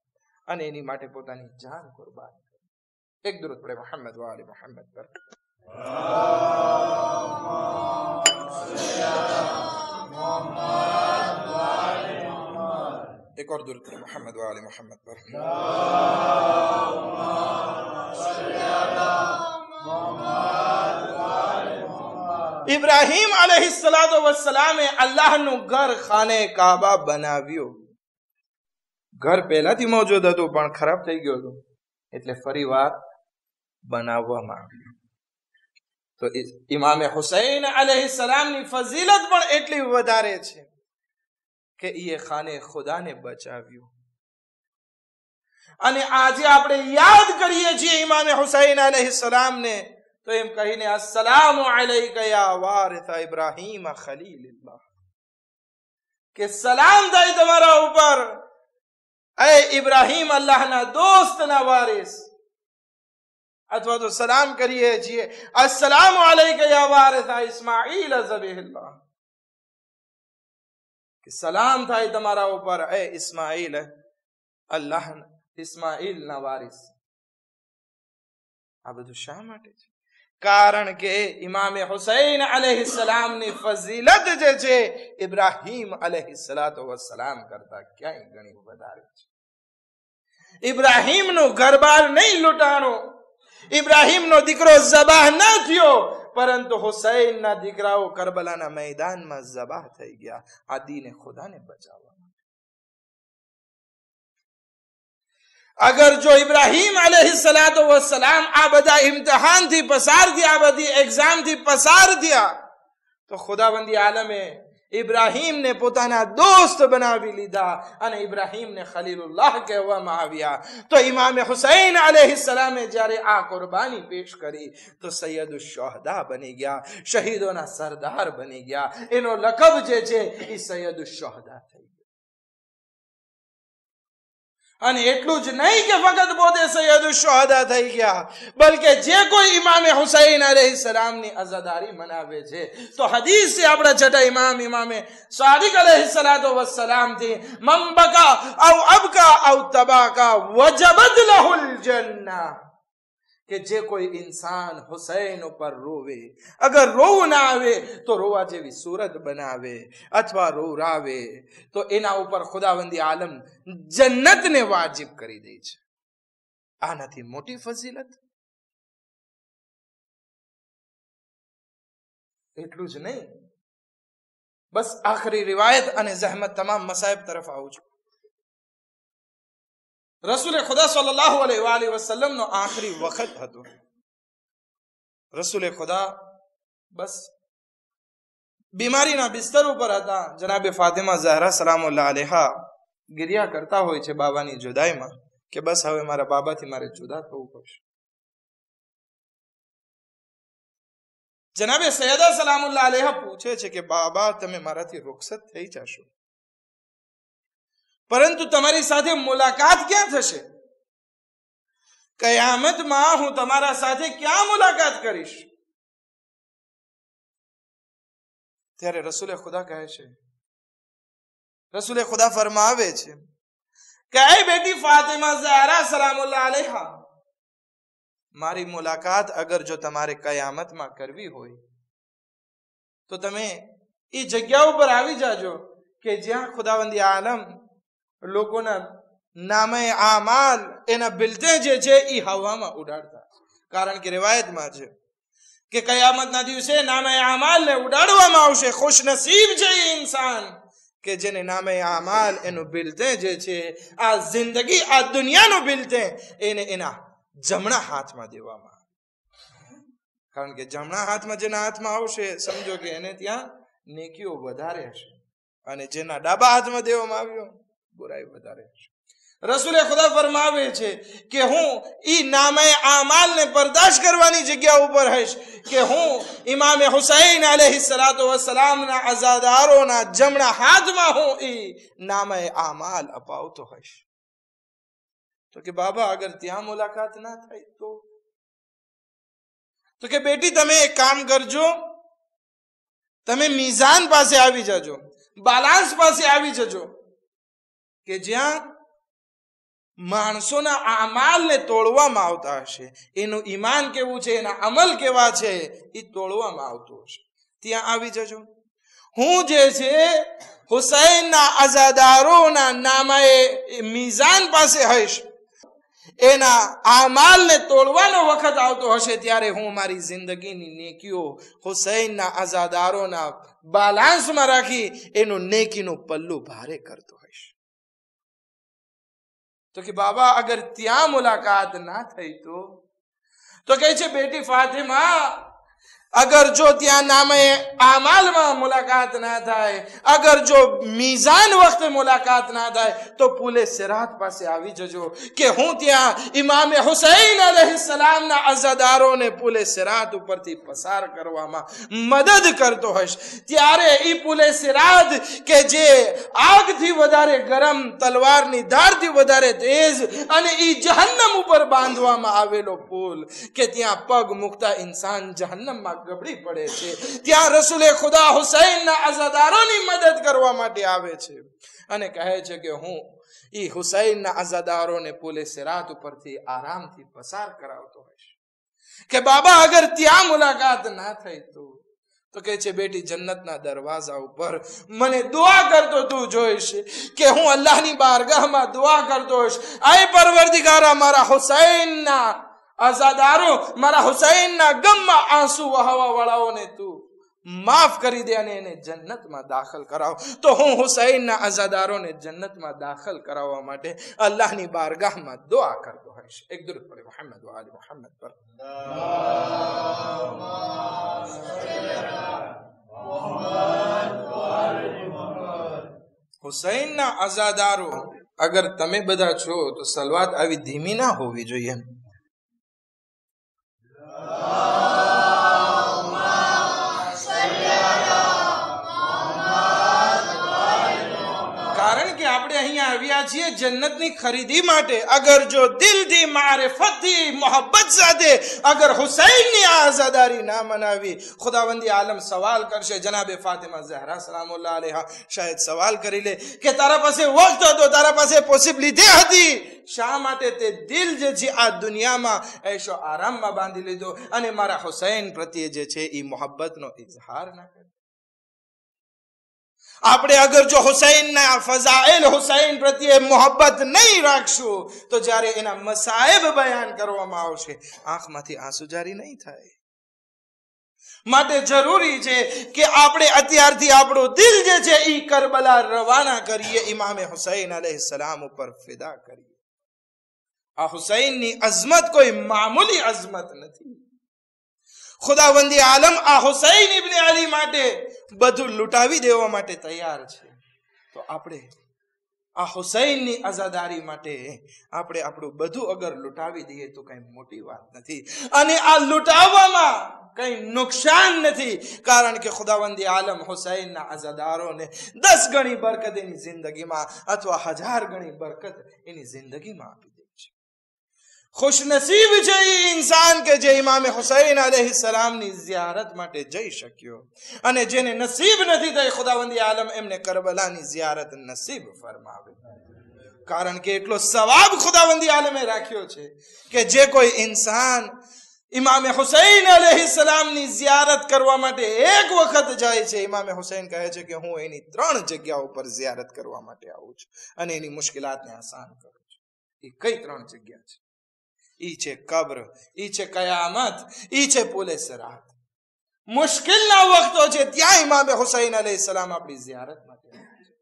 અને એની માટે પોતાની જાન કુરબાન કરી. એક દરૂદ પડે મોહમ્મદ વ આલે મોહમ્મદ પર. एक और दुरूद पढ़े मोहम्मद व आले मोहम्मद पर. ઇબ્રાહીમ અલૈહિસ્સલાતુ વસ્સલામે અલ્લાહનું ઘર ખાને કાબા બનાવ્યું. ઘર પહેલાથી મોજૂદ હતું પણ ખરાબ થઈ ગયું હતું, એટલે ફરી વાર બનાવવામાં આવ્યું. તો ઇમામ હુસૈન અલૈહિસ્સલામની ફઝીલત પણ એટલી વધારે છે કે એ ખાને ખુદાને બચાવ્યું. અને આજે આપણે યાદ કરીએ છીએ ઇમામ હુસૈન અલૈહિસ્સલામને તો એમ કહીને, અસ્સલામુ અલૈકા યા વારિથ ઇબ્રાહીમ ખલીલલ્લાહ, કે સલામ થાય તમારા ઉપર એ ઇબ્રાહીમ અલ્લાહના દોસ્તના વારિસ. અથવા તો સલામ કરીએ છીએ, અસ્સલામુ અલૈકા યા વારિથ ઇસ્માઇલ ઝબીહલ્લાહ, કે સલામ થાય તમારા ઉપર એ ઇસ્માઇલ, અલ્લાહ ઇસ્માઇલના વારિસ. આ બધું શા માટે છે? કારણ કે ઇમામ હુસૈન અલૈહિસ્સલામની ફઝીલત જે છે ઇબ્રાહીમ અલૈહિસ્સલાતુ વસ્સલામ કરતા ક્યાંય ઘણી વધારે છે. ઇબ્રાહીમનો ઘરબાર નહીં લૂંટાણો, ઇબ્રાહીમનો દીકરો ઝબાહ ન થયો, પરંતુ હુસૈનના દીકરાઓ કરબલાના મેદાનમાં ઝબાહ થઈ ગયા આ દીને ખુદાને બચાવવા માટે. અગર જો ઇબ્રાહીમ અલૈહિસ્સલાતુ વસ્સલામ આ બધા ઇમ્તિહાનથી પસાર થયા, આ બધી એક્ઝામથી પસાર થયા, તો ખુદાવંદી આલમે ઇબ્રાહીમને પોતાના દોસ્ત બનાવી લીધા અને ઇબ્રાહીમને ખલીલુલ્લાહ કહેવામાં આવ્યા. તો ઇમામે હુસૈન અલૈહિસ્સલામે જ્યારે આ કુરબાની પેશ કરી તો સૈયદુશ શુહદા બની ગયા, શહીદોના સરદાર બની ગયા. એનો લકબ જે છે એ સૈયદુશ શુહદા થઈ ગયો. અને એટલું જ નહીં કે ફક્ત પોતે સૈયદુશ શુહદા થઈ ગયા, બલકે જે કોઈ ઇમામે હુસૈન અલૈહિસ્સલામની અઝાદારી મનાવે છે તો હદીસ છે આપણા છઠ્ઠા ઇમામે સાદિક અલૈહિસ્સલાતુ વસ્સલામ થી, મન બકા ઔ અબકા ઔ તબાકા વજબત લહુલ જન્નહ, કે જે કોઈ ઇન્સાન હુસૈન ઉપર રોવે, અગર રોવું ના આવે તો રોવા જેવી સુરત બનાવે અથવા રોરાવે તો એના ઉપર ખુદાવંદી આલમ જન્નતને વાજિબ કરી દે છે. આનાથી મોટી ફઝીલત? એટલું જ નહીં, બસ આખરી રિવાયત અને જહેમત તમામ મસાઇબ તરફ આવું છું. રસૂલ ખુદા સલ્લલ્લાહુ અલૈહિ વસલ્લમ નો આખરી વખત હતો. રસૂલ ખુદા બસ બીમારીના બિસ્તર ઉપર હતા. જનાબે ફાતિમા ઝહરા સલામુલ્લાહ અલૈહા ગિરિયા કરતા હોય છે બાબાની જુદાઈમાં કે બસ હવે મારા બાબાથી મારે જુદા થવું પડશે. જનાબે સૈયદા સલામુલ્લાહ અલૈહા પૂછે છે કે બાબા તમે મારાથી રૂખસત થઈ જશો, પરંતુ તમારી સાથે મુલાકાત ક્યાં થશે? કયામતમાં હું તમારા સાથે ક્યાં મુલાકાત કરીશ? ત્યારે રસૂલે ખુદા કહે છે, રસૂલે ખુદા ફરમાવે છે કે એ બેટી ફાતિમા ઝહરા સલામુલ્લાહ અલૈહા, મારી મુલાકાત અગર જો તમારે કયામતમાં કરવી હોય તો તમે એ જગ્યા ઉપર આવી જાજો કે જ્યાં ખુદાવંદી આલમ લોકોના નામે આમાલ એના બિલતે જે છે એ હવામાં ઉડાડતા. કારણ કે રિવાયતમાં છે કે કયામતના દિવસે નામે આમાલને ઉડાડવામાં આવશે. ખુશ નસીબ છે એ ઇન્સાન કે જેને નામે આમાલ એનું બિલતે જે છે, આ જિંદગી આ દુનિયાનું બિલતે એને એના જમણા હાથમાં દેવામાં આવે. કારણ કે જમણા હાથમાં જેના હાથમાં આવશે સમજો કે એને ત્યાં નેકીઓ વધારે હશે, અને જેના ડાબા હાથમાં દેવામાં આવ્યો બુરાઈ વધારે હશે. રસૂલે ખુદા ફરમાવે છે કે હું ઈ નામે આમાલને બરદાશ્ત કરવાની જગ્યા ઉપર હશ કે હું ઇમામે હુસૈન અલૈહિસ્સલાતુ વસ્સલામના અઝાદારોના જમણા હાથમાં હું ઈ નામે આમાલ અપાવતો હશ. તો કે બાબા અગર ત્યાં મુલાકાત ના થાય તો કે બેટી તમે એક કામ કરજો, તમે મીઝાન પાસે આવી જજો, બાલાન્સ પાસે આવી જજો કે જ્યાં માણસોના આમાલને તોડવામાં આવતા હશે, એનું ઈમાન કેવું છે, એના અમલ કેવા છે એ તોડવામાં આવતું હશે, ત્યાં આવી જજો. હું જે છે હુસૈનના અઝાદારોના નામે મીઝાન પાસે હશ, એના આમાલને તોડવાનો વખત આવતો હશે ત્યારે હું મારી જિંદગીની નેકીઓ હુસૈનના અઝાદારોના બાલાન્સમાં રાખી એનું નેકીનું પલ્લું ભારે કરતો હશ. તો કે બાબા અગર ત્યાં મુલાકાત ના થઈ તો કહે છે બેટી ફાતિમા અગર જો ત્યાં નામે આમાલમાં મુલાકાત ના થાય, અગર જો મીઝાન વખતે મુલાકાત ના થાય તો પુલે સિરાત પાસે આવી જજો કે હું ત્યાં ઇમામે હુસૈન અલૈહિસ્સલામના અઝાદારોને પુલે સિરાત ઉપરથી પસાર કરવામાં મદદ કરતો હશ. ત્યારે ઈ પુલે સિરાત કે જે આગથી વધારે ગરમ, તલવારની ધારથી વધારે તેજ અને ઈ જહન્નમ ઉપર બાંધવામાં આવેલો પુલ કે ત્યાં પગ મૂકતા ઇન્સાન જહન્નમમાં ગબડી પડે છે, ત્યાં રસૂલે ખુદા હુસૈનના અઝાદારોની મદદ કરવા માટે આવે છે અને કહે છે કે હું ઈ હુસૈનના અઝાદારોને પુલે સિરાત ઉપરથી આરામથી પસાર કરાવતો હોઈશ. કે બાબા અગર ત્યાં મુલાકાત ના થઈ તો કહે છે બેટી જન્નતના દરવાજા ઉપર મને દુઆ કરતો તું જોઈશ કે હું અલ્લાહની બારગાહમાં દુઆ કરતો હોઈશ, આય પરવરદિગારા મારા હુસૈનના આઝાદારો, મારા હુસૈનના ગમમાં આંસુ વહાવા વાળાઓને તું માફ કરી દે અને એને જન્નતમાં દાખલ કરાવ. તો હું હુસૈનના આઝાદારોને જન્નતમાં દાખલ કરાવવા માટે અલ્લાહની બારગાહમાં દુઆ કરતો હોઈશ. એક દુરૂદ પડે મુહમ્મદ વ આલી મુહમ્મદ પર. હુસૈનના આઝાદારો અગર તમે બધા છો તો સલવાત આવી ધીમી ના હોવી જોઈએ. કારણ કે આપણે અહીંયા આવ્યા છીએ જન્નતની ખરીદી માટે. અગર જો દિલથી મારિફતથી મોહબ્બત સાથે અગર હુસૈનની આઝાદારી ના મનાવી, ખુદાવંદી આલમ સવાલ કરશે. જનાબે ફાતિમા ઝહરા સલામુલ્લાહ અલૈહા શાયદ સવાલ કરી લે કે તારા પાસે વખત હતો, તારા પાસે પોસિબિલિટી હતી, શા માટે તે દિલ જે છે આ દુનિયામાં એશો આરામમાં બાંધી લીધો અને મારા હુસૈન પ્રત્યે જે છે એ મોહબ્બતનો ઇઝહાર ના કર્યો? આપણે અગર જો હુસૈનના ફઝાઇલ, હુસૈન પ્રત્યે મોહબ્બત નહીં રાખશું તો જ્યારે એના મસાઇબ બયાન કરવામાં આવશે આંખમાંથી આંસુ જારી નહીં થાય. માટે જરૂરી છે કે આપણે અત્યારથી આપણું દિલ જે છે એ કરબલા રવાના કરીએ, ઇમામે હુસૈન અલૈહિસ્સલામ ઉપર ફિદા કરીએ. આ હુસૈનની અઝમત કોઈ મામૂલી અઝમત નથી. ખુદાવંદી આલમ આ હુસૈન ઇબ્ન અલી માટે બધું લૂંટાવી દેવા માટે તૈયાર છે. તો આપણે આ હુસૈનની આઝાદારી માટે આપણે આપણું બધું અગર લૂંટાવી દઈએ તો કઈ મોટી વાત નથી અને આ લૂંટાવવામાં કઈ નુકસાન નથી. કારણ કે ખુદાવંદી આલમ હુસૈનના આઝાદારોને 10 ગણી બરકત એની જિંદગીમાં અથવા 1000 ગણી બરકત એની જિંદગીમાં આપી દે છે. ખુશનસીબ છે એ ઇન્સાન કે જે ઇમામે હુસૈન અલૈહિસ્સલામની ઝિયારત માટે જઈ શક્યો અને જેને નસીબ નથી થઈ ખુદાવંદી આલમ એમને કરબલાની ઝિયારત નસીબ ફરમાવે. કારણ કે એટલો સવાબ ખુદાવંદી આલમે રાખ્યો છે કે જે કોઈ ઇન્સાન ઇમામે હુસૈન અલૈહિસ્સલામની ઝિયારત કરવા માટે એક વખત જાય છે, ઇમામે હુસૈન કહે છે કે હું એની 3 જગ્યાઓ પર ઝિયારત કરવા માટે આવું છું અને એની મુશ્કેલાતને આસાન કરું છું. એ કઈ 3 જગ્યા છે? ઈ છે કબ્ર, ઈ છે કયામત, ઈ છે પુલે સિરાત. મુશ્કેલના વખતો છે ત્યાં ઇમામે હુસૈન અલૈહિસ્સલામ આપણી ઝિયારત માટે આવે છે.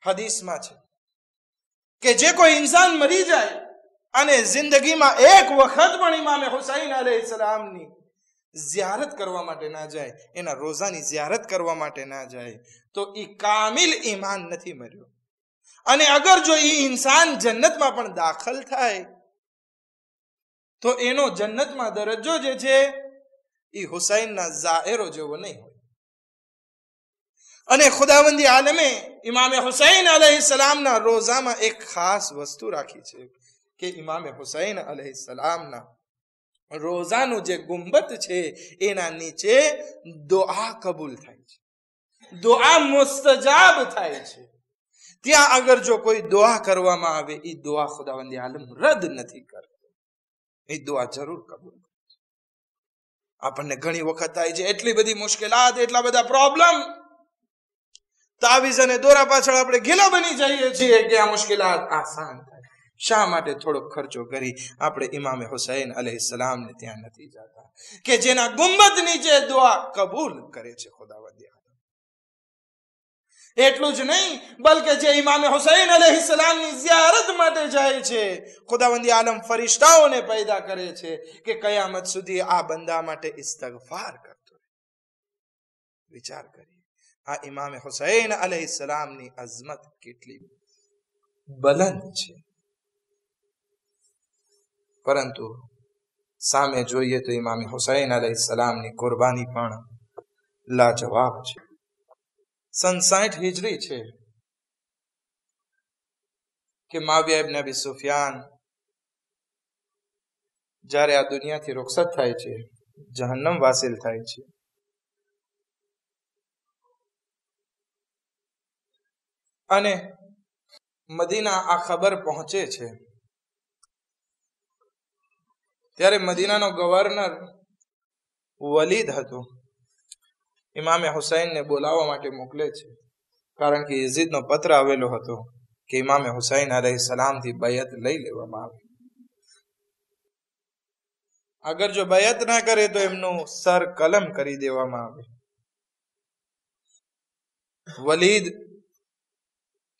હદીસમાં છે કે જે કોઈ ઇન્સાન મરી જાય અને જિંદગીમાં એક વખત પણ ઇમામે હુસૈન અલૈહિસ્સલામની ઝિયારત કરવા માટે ના જાય, એના રોઝાની ઝિયારત કરવા માટે ના જાય તો ઈ કામિલ ઈમાન નથી મર્યો. અને અગર જો ઈ ઇન્સાન જન્નતમાં પણ દાખલ થાય તો એનો જન્નતમાં દરજ્જો જે છે એ હુસૈનના ઝાયરો જેવો નહીં હોય. અને ખુદાવંદી આલમે ઇમામે હુસૈન અલૈહિસ્સલામના રોઝામાં એક ખાસ વસ્તુ રાખી છે કે ઇમામે હુસૈન અલૈહિસ્સલામના રોઝાનું જે ગુંબત છે એના નીચે દુઆ કબૂલ થાય છે, દુઆ મુસ્તજાબ થાય છે. ત્યાં અગર જો કોઈ દુઆ કરવામાં આવે એ દુઆ ખુદાવંદી આલમ રદ નથી કરતો, એ દુઆ જરૂર કબૂલ કરે છે. આપણને ઘણી વખત થાય છે એટલી બધી મુશ્કેલાત, એટલા બધા પ્રોબ્લેમ, તાવીઝ અને દોરા પાછળ આપણે ગીલા બની જઈએ છીએ કે આ મુશ્કેલાત આસાન થાય. શા માટે થોડોક ખર્ચો કરી આપણે ઇમામે હુસૈન અલૈહિસ્સલામને ત્યાં નથી જતા કે જેના ગુંબદ નીચે દુઆ કબૂલ કરે છે ખુદાવંદી આલમ. એટલું જ નહીં બલકે જે ઇમામે હુસૈન અલૈહિસ્સલામની ઝિયારત માટે જાય છે ખુદાવંદી આલમ ફરિશ્તાઓને પેદા કરે છે કે કયામત સુધી આ બંદા માટે ઇસ્તિગફાર કરતો રહે. વિચાર કરીએ આ ઇમામે હુસૈન અલૈહિસ્સલામની અઝમત કેટલી બુલંદ છે. પરંતુ સામે જોઈએ તો ઇમામે હુસૈન અલૈહિસ્સલામની કુરબાની પણ લાજવાબ છે. 67 હિજરી છે કે માવિયા ઇબ્ન અબી સુફિયાન જ્યારે આ દુનિયાથી રૂખસત થાય છે, જહન્નમ વાસિલ થાય છે, અને મદીના આ ખબર પહોંચે છે ત્યારે મદીનાનો ગવર્નર વલીદ હતો ઇમામે હુસૈનને બોલાવવા માટે મોકલે છે, કારણ કે યઝીદનો પત્ર આવેલો હતો કે ઇમામે હુસૈન અલૈહિસ્સલામથી બયત લઈ લેવામાં આવે. અગર જો બયત ના કરે તો એમનું સર કલમ કરી દેવામાં આવે. વલીદ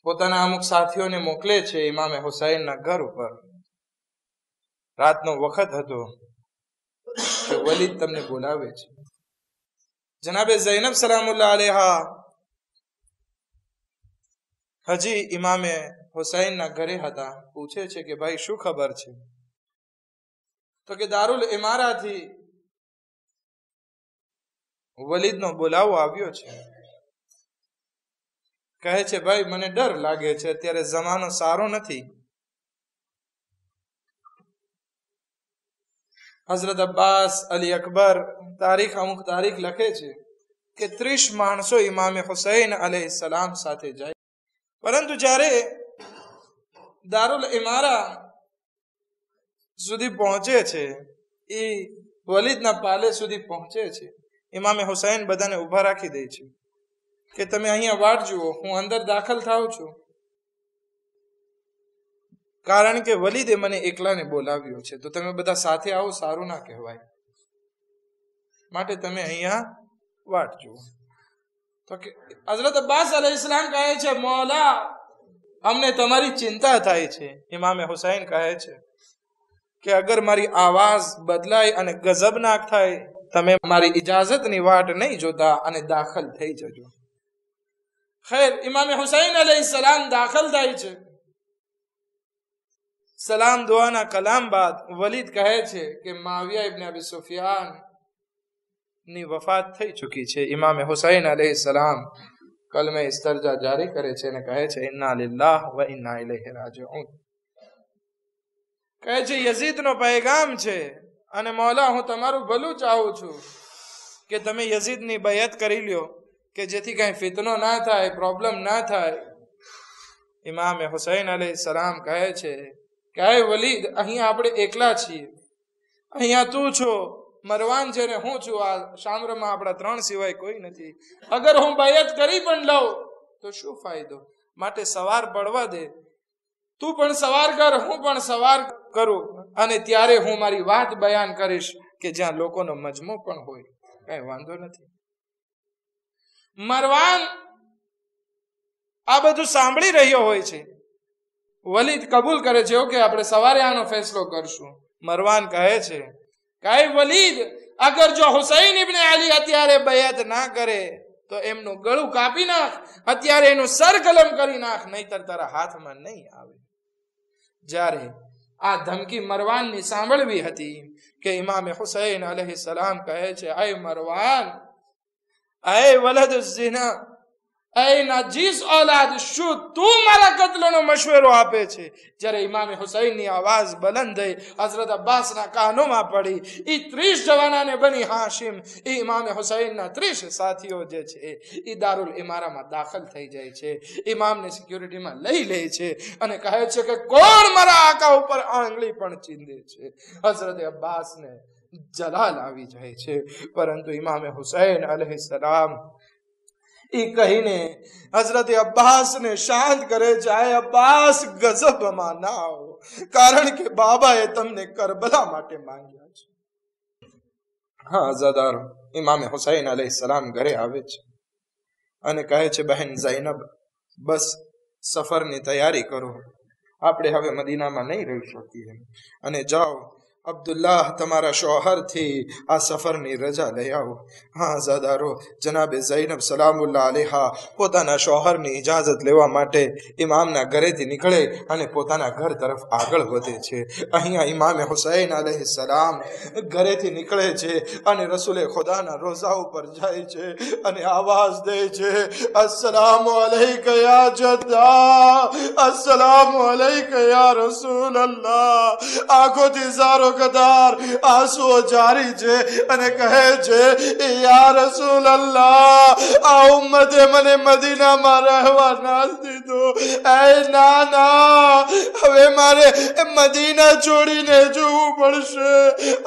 પોતાના અમુક સાથીઓને મોકલે છે ઇમામે હુસૈનના ઘર ઉપર. રાતનો વખત હતો કે વલીદ તમને બોલાવે છે. જનાબે ઝૈનબ સલામુલ્લાહ અલૈહા હજી ઇમામે હુસૈનના ઘરે હતા. પૂછે છે કે ભાઈ શું ખબર છે? તો કે દારુલ ઇમારાથી વલીદનો બોલાવો આવ્યો છે. કહે છે ભાઈ મને ડર લાગે છે, અત્યારે જમાનો સારો નથી. હઝરત અબ્બાસ અલી અકબર અમુક તારીખ લખે છે કે 30 માણસો ઇમામે હુસૈન અલૈહિસ્સલામ સાથે જાય. પરંતુ જ્યારે દારુલ ઇમારા સુધી પહોંચે છે, એ વલીદના પાલે સુધી પહોંચે છે, ઇમામે હુસૈન બધાને ઊભા રાખી દે છે કે તમે અહીંયા વાટ જુઓ, હું અંદર દાખલ થાઉં છું. કારણ કે વલીદે મને એકલાને બોલાવ્યો છે, તો તમે બધા સાથે આવો, સારું ના કહેવાય, માટે તમે અહીંયા વાટ જુઓ. તો કે હઝરત અબ્બાસ અલૈહિસ્સલામ કહે છે મૌલા અમને તમારી ચિંતા થાય છે. ઇમામે હુસૈન કહે છે કે અગર મારી આવાજ બદલાય અને ગઝબનાક થાય, તમે મારી ઇજાઝતની વાટ નહીં જોતા અને દાખલ થઈ જજો. ખેર, ઇમામે હુસૈન અલૈહિસ્સલામ દાખલ થાય છે. સલામ દુઆના કલામ બાદ વલીદ કહે છે કે મુઆવિયા ઇબ્ન અબી સુફિયાન ની વફાત થઈ ચૂકી છે. ઇમામે હુસૈન અલૈહિસ્સલામ કલમે ઇસ્તરજા જારી કરે છે અને કહે છે ઇન્ના લિલ્લાહ વ ઇન્ના ઇલૈહિ રાજીઉન. કહે છે યઝીદનો પૈગામ છે અને મૌલા હું તમારું ભલું ચાહું છું કે તમે યઝીદની બયત કરી લ્યો કે જેથી કઈ ફિતનો ના થાય, પ્રોબ્લેમ ના થાય. ઇમામે હુસૈન અલૈહિસ્સલામ કહે છે કે હે વલીદ, અહીંયા આપણે એકલા છીએ. અહીંયા તું છો, મરવાન છે ને હું છું. આ શામરમાં આપણા 3 સિવાય કોઈ નથી. અગર હું બયત કરી પણ લઉં તો શું ફાયદો? માટે સવાર પડવા દે. તું પણ સવાર કર, હું પણ સવાર કરું, અને ત્યારે હું મારી વાત બયાન કરીશ કે જ્યાં લોકોનો મજમો પણ હોય. કઈ વાંધો નથી. મરવાન આ બધું સાંભળી રહ્યો હોય છે. વલીદ કબૂલ કરે છે કે આપણે સવારે આનો ફેસલો કરશું. મરવાન કહે છે કે વલીદ, અગર જો હુસૈન ઇબ્ન અલી અત્યારે બયત ના કરે તો એમનું ગળું કાપી નાખ, અત્યારે એનું સર કલમ કરી નાખ, નહીતર તારા હાથમાં નહીં આવે. જ્યારે આ ધમકી મરવાનની સાંભળવી હતી કે ઇમામે હુસૈન અલૈહિસ્સલામ કહે છે એ મરવાન, એ વલદ ઝિના, એ નાજીસ ઔલાદ, શું તું મારા કત્લનો મશવરો આપે છે? જ્યારે ઇમામે હુસૈનની આવાજ બલંદ થઈ હઝરત અબ્બાસના કાનોમાં પડી. એ 30 જવાનાને બની હાશિમ, એ ઇમામે હુસૈનના 30 સાથીઓ જે છે એ દારુલ ઇમારામાં દાખલ થઈ જાય છે. ઇમામને સિક્યુરિટીમાં લઈ લે છે અને કહે છે કે કોણ મારા આકા ઉપર આંગળી પણ ચીંધે છે? હઝરત અબ્બાસને જલાલ આવી જાય છે. પરંતુ ઇમામે હુસૈન અલૈહિસ્સલામ એ કહીને હઝરત અબ્બાસને શાંત કરે છે. આય અબ્બાસ, ગઝબમાં ના આવો, કારણ કે બાબાએ તમને કરબલા માટે માંગ્યા છે. હા અઝાદારો, ઇમામે હુસૈન અલૈહિસ્સલામ ઘરે આવે છે અને કહે છે બહેન ઝૈનબ, બસ સફરની તૈયારી કરો, આપણે હવે મદીનામાં નહીં રહી શકીએ, અને જાઓ અબ્દુલ્લાહ તમારા શોહરથી આ સફરની રજા લઈ આવો. હા ઝાદારો, જનાબે ઝૈનબ સલામુલ્લાહ અલૈહા પોતાના શોહરની ઇજાઝત લેવા માટે ઇમામના ઘરેથી નીકળે અને પોતાના ઘર તરફ આગળ વધે છે. અહીંયા ઇમામે હુસૈન અલૈહિસ્સલામ ઘરેથી નીકળે છે અને રસૂલે ખુદાના રોઝા ઉપર જાય છે અને આવાજ દે છે અસ્સલામુ અલૈકા યા જદ્દા, અસ્સલામુ અલૈકા યા રસૂલ અલ્લાહ. આંખોથી ઇશારો કતાર આંસુઓ જારી છે અને કહે છે યા રસૂલ અલ્લાહ, આ ઉમ્મતે મને મદીનામાં રહેવા ના દીધો. એ ના, હવે મારે મદીના છોડીને જવું પડશે.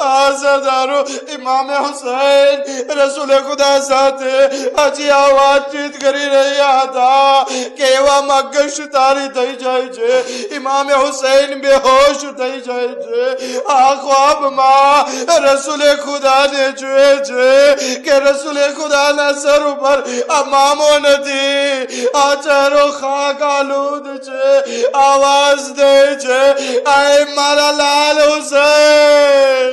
આ સરદારો ઇમામે હુસૈન રસૂલ ખુદા સાથે હજી આ વાતચીત કરી રહ્યા હતા કે એવામાં ગશતારી થઈ જાય છે. ઇમામે હુસૈન બેહોશ થઈ જાય છે. આ ખ્વાબમાં રસૂલે ખુદાને જોયે છે કે રસૂલે ખુદાના સર ઉપર આ મામો નથી, આ ચહેરો ખાક આલુદ છે. આવાજ દે છે આય મારા લાલ હુસૈન,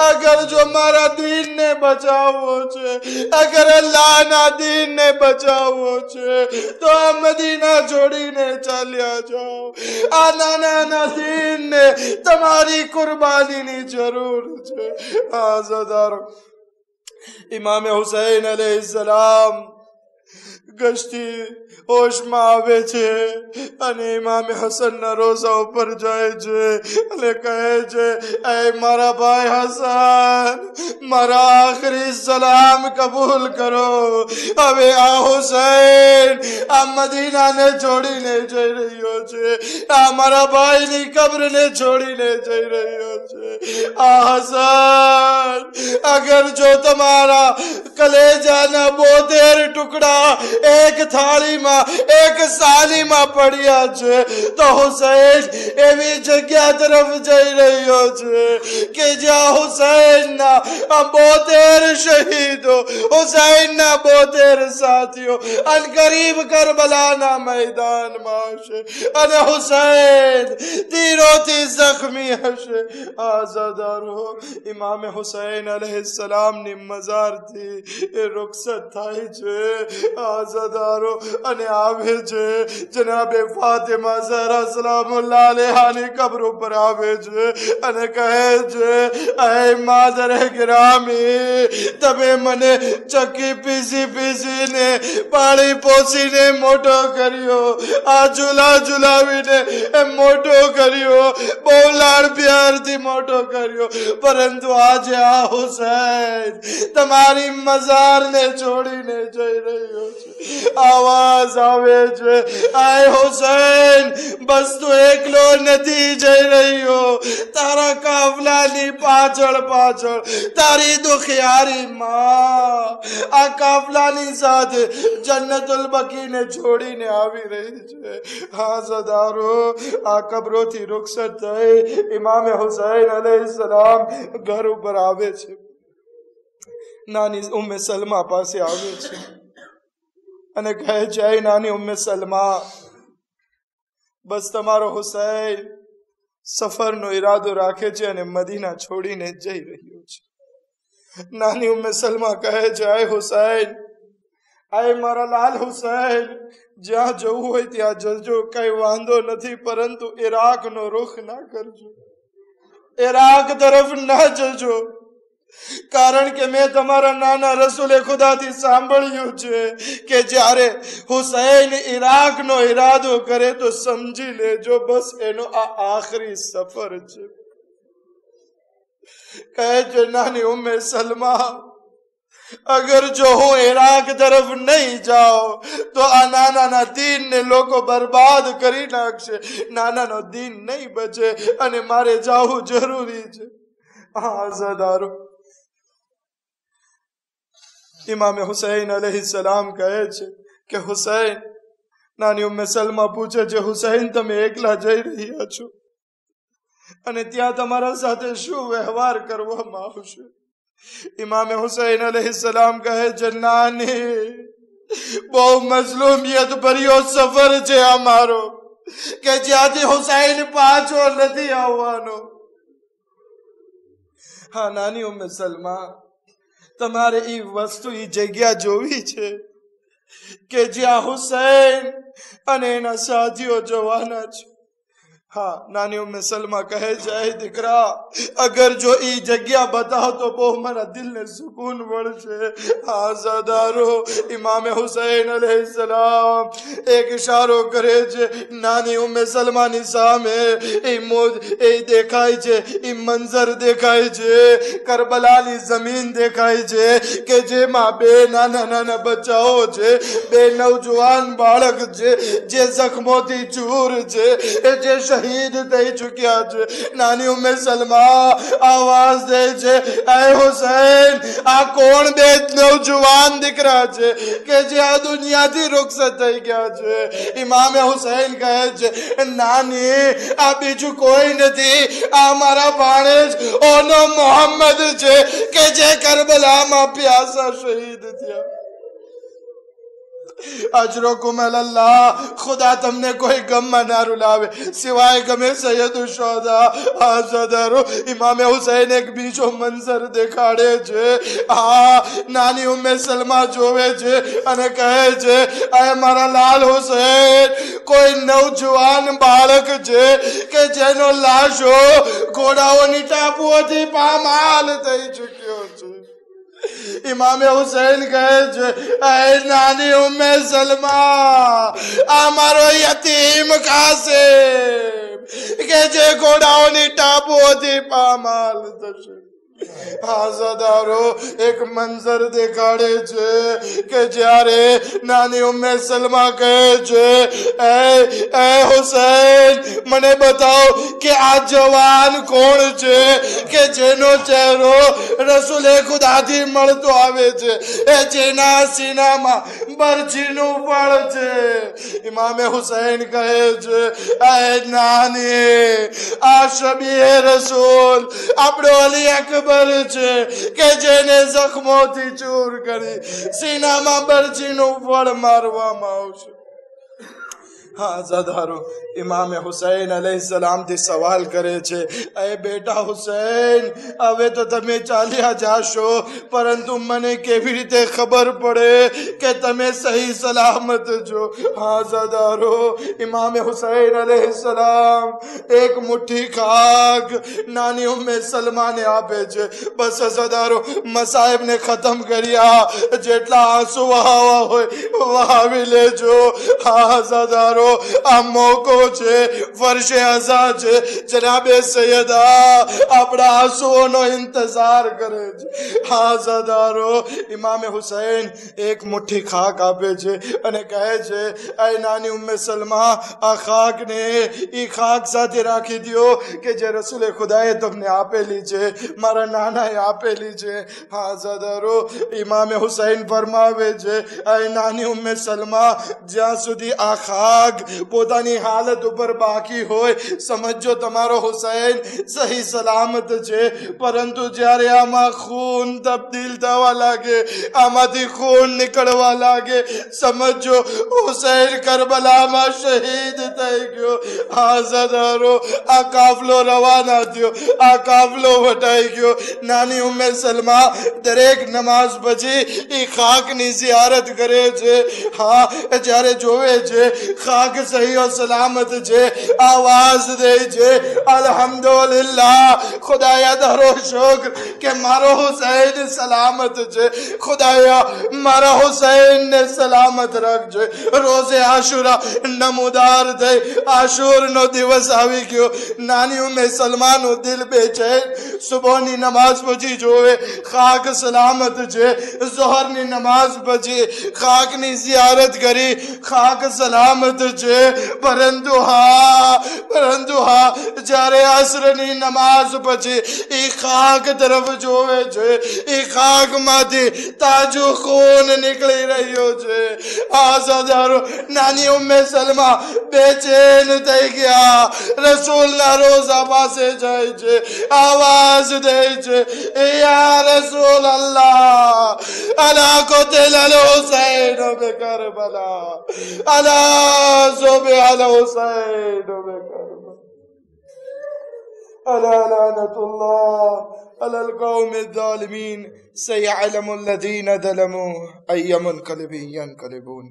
અગર જો મારા દીન ને બચાવવો છે, અગર અલ્લાહના દીન ને બચાવવો છે તો આ મદીના છોડીને ચાલ્યા જાઓ. આ નાના દીન ને તમારી કુરબાનીની જરૂર છે. આઝાદારો ઇમામે હુસૈન અલૈહિસ્સલામ ગશ્તી હોશમાં આવે છે અને ઇમામે હસનના રોઝા ઉપર જાય છે અને કહે છે એ મારા ભાઈ હસન, મારા આખરી સલામ કબૂલ કરો. હવે આ હુસૈન આ મદીનાને છોડીને જઈ રહ્યો છે, આ મારા ભાઈની કબ્રને છોડીને જઈ રહ્યો છે. આ હસન, અગર જો તમારા કલેજાના 72 ટુકડા એક થાળીમાં એક સાલીમાં પડ્યા છે તો હુસૈન એવી જગ્યા તરફ જઈ રહ્યો છે કે જ્યાં હુસૈનના 72 શહીદો, હુસૈનના 72 સાથીઓ અનકરીબ કરબલાના મેદાનમાં હશે અને હુસૈન તીરોથી જખ્મી હશે. આઝાદારો ઇમામે હુસૈન અલૈહિસ્સલામની મઝારથી રૂખસત થાય છે. આઝાદારો અને આવે છે જનાબે ફાતિમા ઝહરા સલામુલ્લાહ અલૈહાની કબ્ર ઉપર આવે છે અને કહે છે એ માદરે ગિરામી, તમે મને ચક્કી પીસીને પાણી પોસીને મોટો કર્યો, આ ઝુલાવીને મોટો કર્યો, બહુ લાડ પ્યારથી મોટો કર્યો, પરંતુ આજે આ હુસૈન તમારી મઝારને છોડીને જઈ રહ્યો છે. આવાજ આવે છે આય હુસૈન, બસ તું એકલો નથી જઈ રહ્યો, તારા કાફલાની પાછળ તારી દુખિયારી માં આ કાફલાની સાથે જન્નતુલ બકીને છોડીને આવી રહી છે. હાઝાદારો આ કબ્રોથી રૂખસત થઈ ઇમામે હુસૈન અલૈહિસ્સલામ ઘર ઉપર આવે છે. નાની ઉમ્મે સલમા પાસે આવે છે અને કહે છે નાની ઉમ્મે સલમા, બસ તમારો હુસૈન સફરનો ઈરાદો રાખે છે અને મદીના છોડીને જઈ રહ્યો છે. નાની ઉમ્મે સલમા કહે છે આય હુસૈન, આય મારા લાલ હુસૈન, જ્યાં જવું હોય ત્યાં જજો, કઈ વાંધો નથી, પરંતુ ઈરાકનો રૂખ ના કરજો, ઈરાક તરફ ના જજો, કારણ કે મેં તમારા નાના રસૂલે ખુદાથી સાંભળ્યું છે કે જ્યારે હુસૈન ઈરાકનો ઈરાદો કરે તો સમજી લેજો બસ એનો આ આખરી સફર છે. કહે છે નાની ઉમ્મે સલમા, અગર જો હું ઈરાક તરફ નહીં જાઉં તો આ નાના દીનને લોકો બરબાદ કરી નાખશે, નાનાનો દીન નહીં બચે અને મારે જાવું જરૂરી છે. આઝાદારો ઇમામે હુસૈન અલૈહિસ્સલામ કહે છે કે હુસૈન, નાની ઉમ્મે સલમા પૂછે છે હુસૈન તમે એકલા જઈ રહ્યા છો અને ત્યાં તમારા સાથે શું વ્યવહાર કરવામાં આવશે? ઇમામે હુસૈન અલૈહિસ્સલામ કહે છે નાની, બહુ મઝલુમિયત ભર્યો સફર છે અમારો કે જ્યાંથી હુસૈન પાછો નથી આવવાનો. હા નાની ઉમ્મે સલમા, તમારે એ વસ્તુ એ જગ્યા જોવી છે કે જ્યાં હુસૈન અને એના સાથીઓ જવાના છે. हाँ नानी उम्मे सलमा कहे जाए दिकरा अगर जो ई जग्या बताओ तो वो हमारा दिल ने सुकून बढ़ छे। आजादारो इमाम हुसैन अलैहिस्सलाम एक इशारो करे छे नानी उम्मे सलमा ની સામે એ દેખાય છે, એ મંજર દેખાય છે, કરબલાની જમીન દેખાય છે કે જેમાં બે નાના નાના બચ્ચાઓ છે, બે નવજવાન બાળક છે જે જખમોથી ચૂર છે, જે શહીદ થઈ ચૂક્યા છે। નાની ઉમ્મે સલમા આવાજ દે છે એ હુસૈન આ કોણ બે નવજવાન દીકરા છે કે જે આ દુનિયાથી રૂખસત થઈ ગયા છે। ઇમામે હુસૈન કહે છે નાની આ બીજું કોઈ નથી, આ મારા ભાણેજ ઓનો મોહમ્મદ છે કે જે કરબલામાં પ્યાસા શહીદ થયા। अजरकुम अल्लाह खुदा तुमने कोई गम ना रुलावे सिवाय गमे सैयद शुहदा। आजादारो इमाम हुसैन एक बीजो मंजर देखाड़े छे। आ नानी उम्मे सलमा जोवे छे अने कहे छे ए मारा लाल हुसैन कोई नौजवान बालक छे के जेनो लाशो घोड़ाओनी टापुओथी पामाल थई चुक्यो छे। इमाम हुसैन कहे नानी उम्मे सलमा आमारो यतीम कासिम के जे घोड़ाओनी टापुओथी पामाल थशे। आजादारो एक मंजर देखाड़े छे के जारे नानी उम्मे सलमा कहे छे ए हुसैन मने बताओ कि आ जवान कोण छे के जेनो चेहरो रसूले खुदा थी मळतो आवे छे, ए जेना सीनामां बरछीनुं फळ छे। इमामे हुसैन कहे छे ए नानी आ शबीह रसूल आपणो अली अकबर के जेने जख्मोथी चूर करी सीनामां बरछीनुं फळ मारवामां आवशे। हाँ ज़दारो इमाम हुसैन अलैहिस्सलाम थी सवाल करे छे ए बेटा हुसैन हवे तो तमे चाल्या जाशो परंतु मने केवी रीते खबर पड़े के तमे सही सलामत जो। हाँ ज़दारो इमाम हुसैन अलैहिस्सलाम एक मुट्ठी खाक नानी उम्मे सलमा ने आपे छे। बस ज़दारो मसाइब ने खत्म करिया जेटला आंसू वहावा होय वहावी लेजो। हाँ ज़दारो आ मौको छे फर्शे अज़ा छे जनाबे सैयदा अपना आंसुओनो इंतजार करे छे। हाँ ज़दारो इमाम हुसैन एक मुट्ठी खाक आपे छे अने कहे छे ए नानी उम्मे सलमा आ खाक ने ई खाक साथे राखी दियो के जे रसूल खुदाए तुमने आपेली छे, मारा नानाए आपेली छे। हाँ ज़दारो इमाम हुसैन फरमावे छे ए नानी उम्मे सलमा ज्यां सुधी आ खाक પોતાની હાલત ઉપર બાકી હોય સમજો તમારો હુસૈન સહી સલામત છે, પરંતુ જ્યારે આમાં ખૂન તબદીલ થવા લાગે, આમાંથી ખૂન નીકળવા લાગે સમજો હુસૈન કરબલામાં શહીદ થઈ ગયો। આઝાદારો આ કાફલો રવાના થયો, આ કાફલો વટાઈ ગયો। નાની ઉમ્મે સલમા દરેક નમાઝ પછી એ ખાકની ઝિયારત કરે છે। હા જ્યારે જોવે છે ખાક सही और सलामत छे आवाज दे छे अल्हम्दुलिल्लाह खुदाया दरो शुक्र के मारो हुसैन सलामत छे, खुदाया मारा हुसैन ने सलामत रख छे। रोजे आशुरा नमूदार थे आशुर नो दिवस आवी गयो। नानी उम्मे सलमा नो दिल बेचैन सुबह नी नमाज पछी जोवे खाक सलामत छे, जोहर नी नमाज पछी खाक नी जियारत करी खाक सलामत छे। परंतु हाँ जारे असरनी नमाज पछी ई खाक तरफ जोवे छे, ई खाक माथी ताजो खून निकली रह्यो छे। आज़ादारो नानी उम्मे सलमा बेचैन थई गया, रसूल ना रोजा पासे जाय छे, आवाज दे छे या रसूल अल्लाह अला कुतिल अल हुसैन बे करबला अला ज़ुबि अल हुसैन बे करबला अला लानतुल्लाह अलल कौमि ज़ालिमीन सयअलमु अल्लज़ीना ज़लमू अय्युम मुनक़लिबिन यनक़लिबून।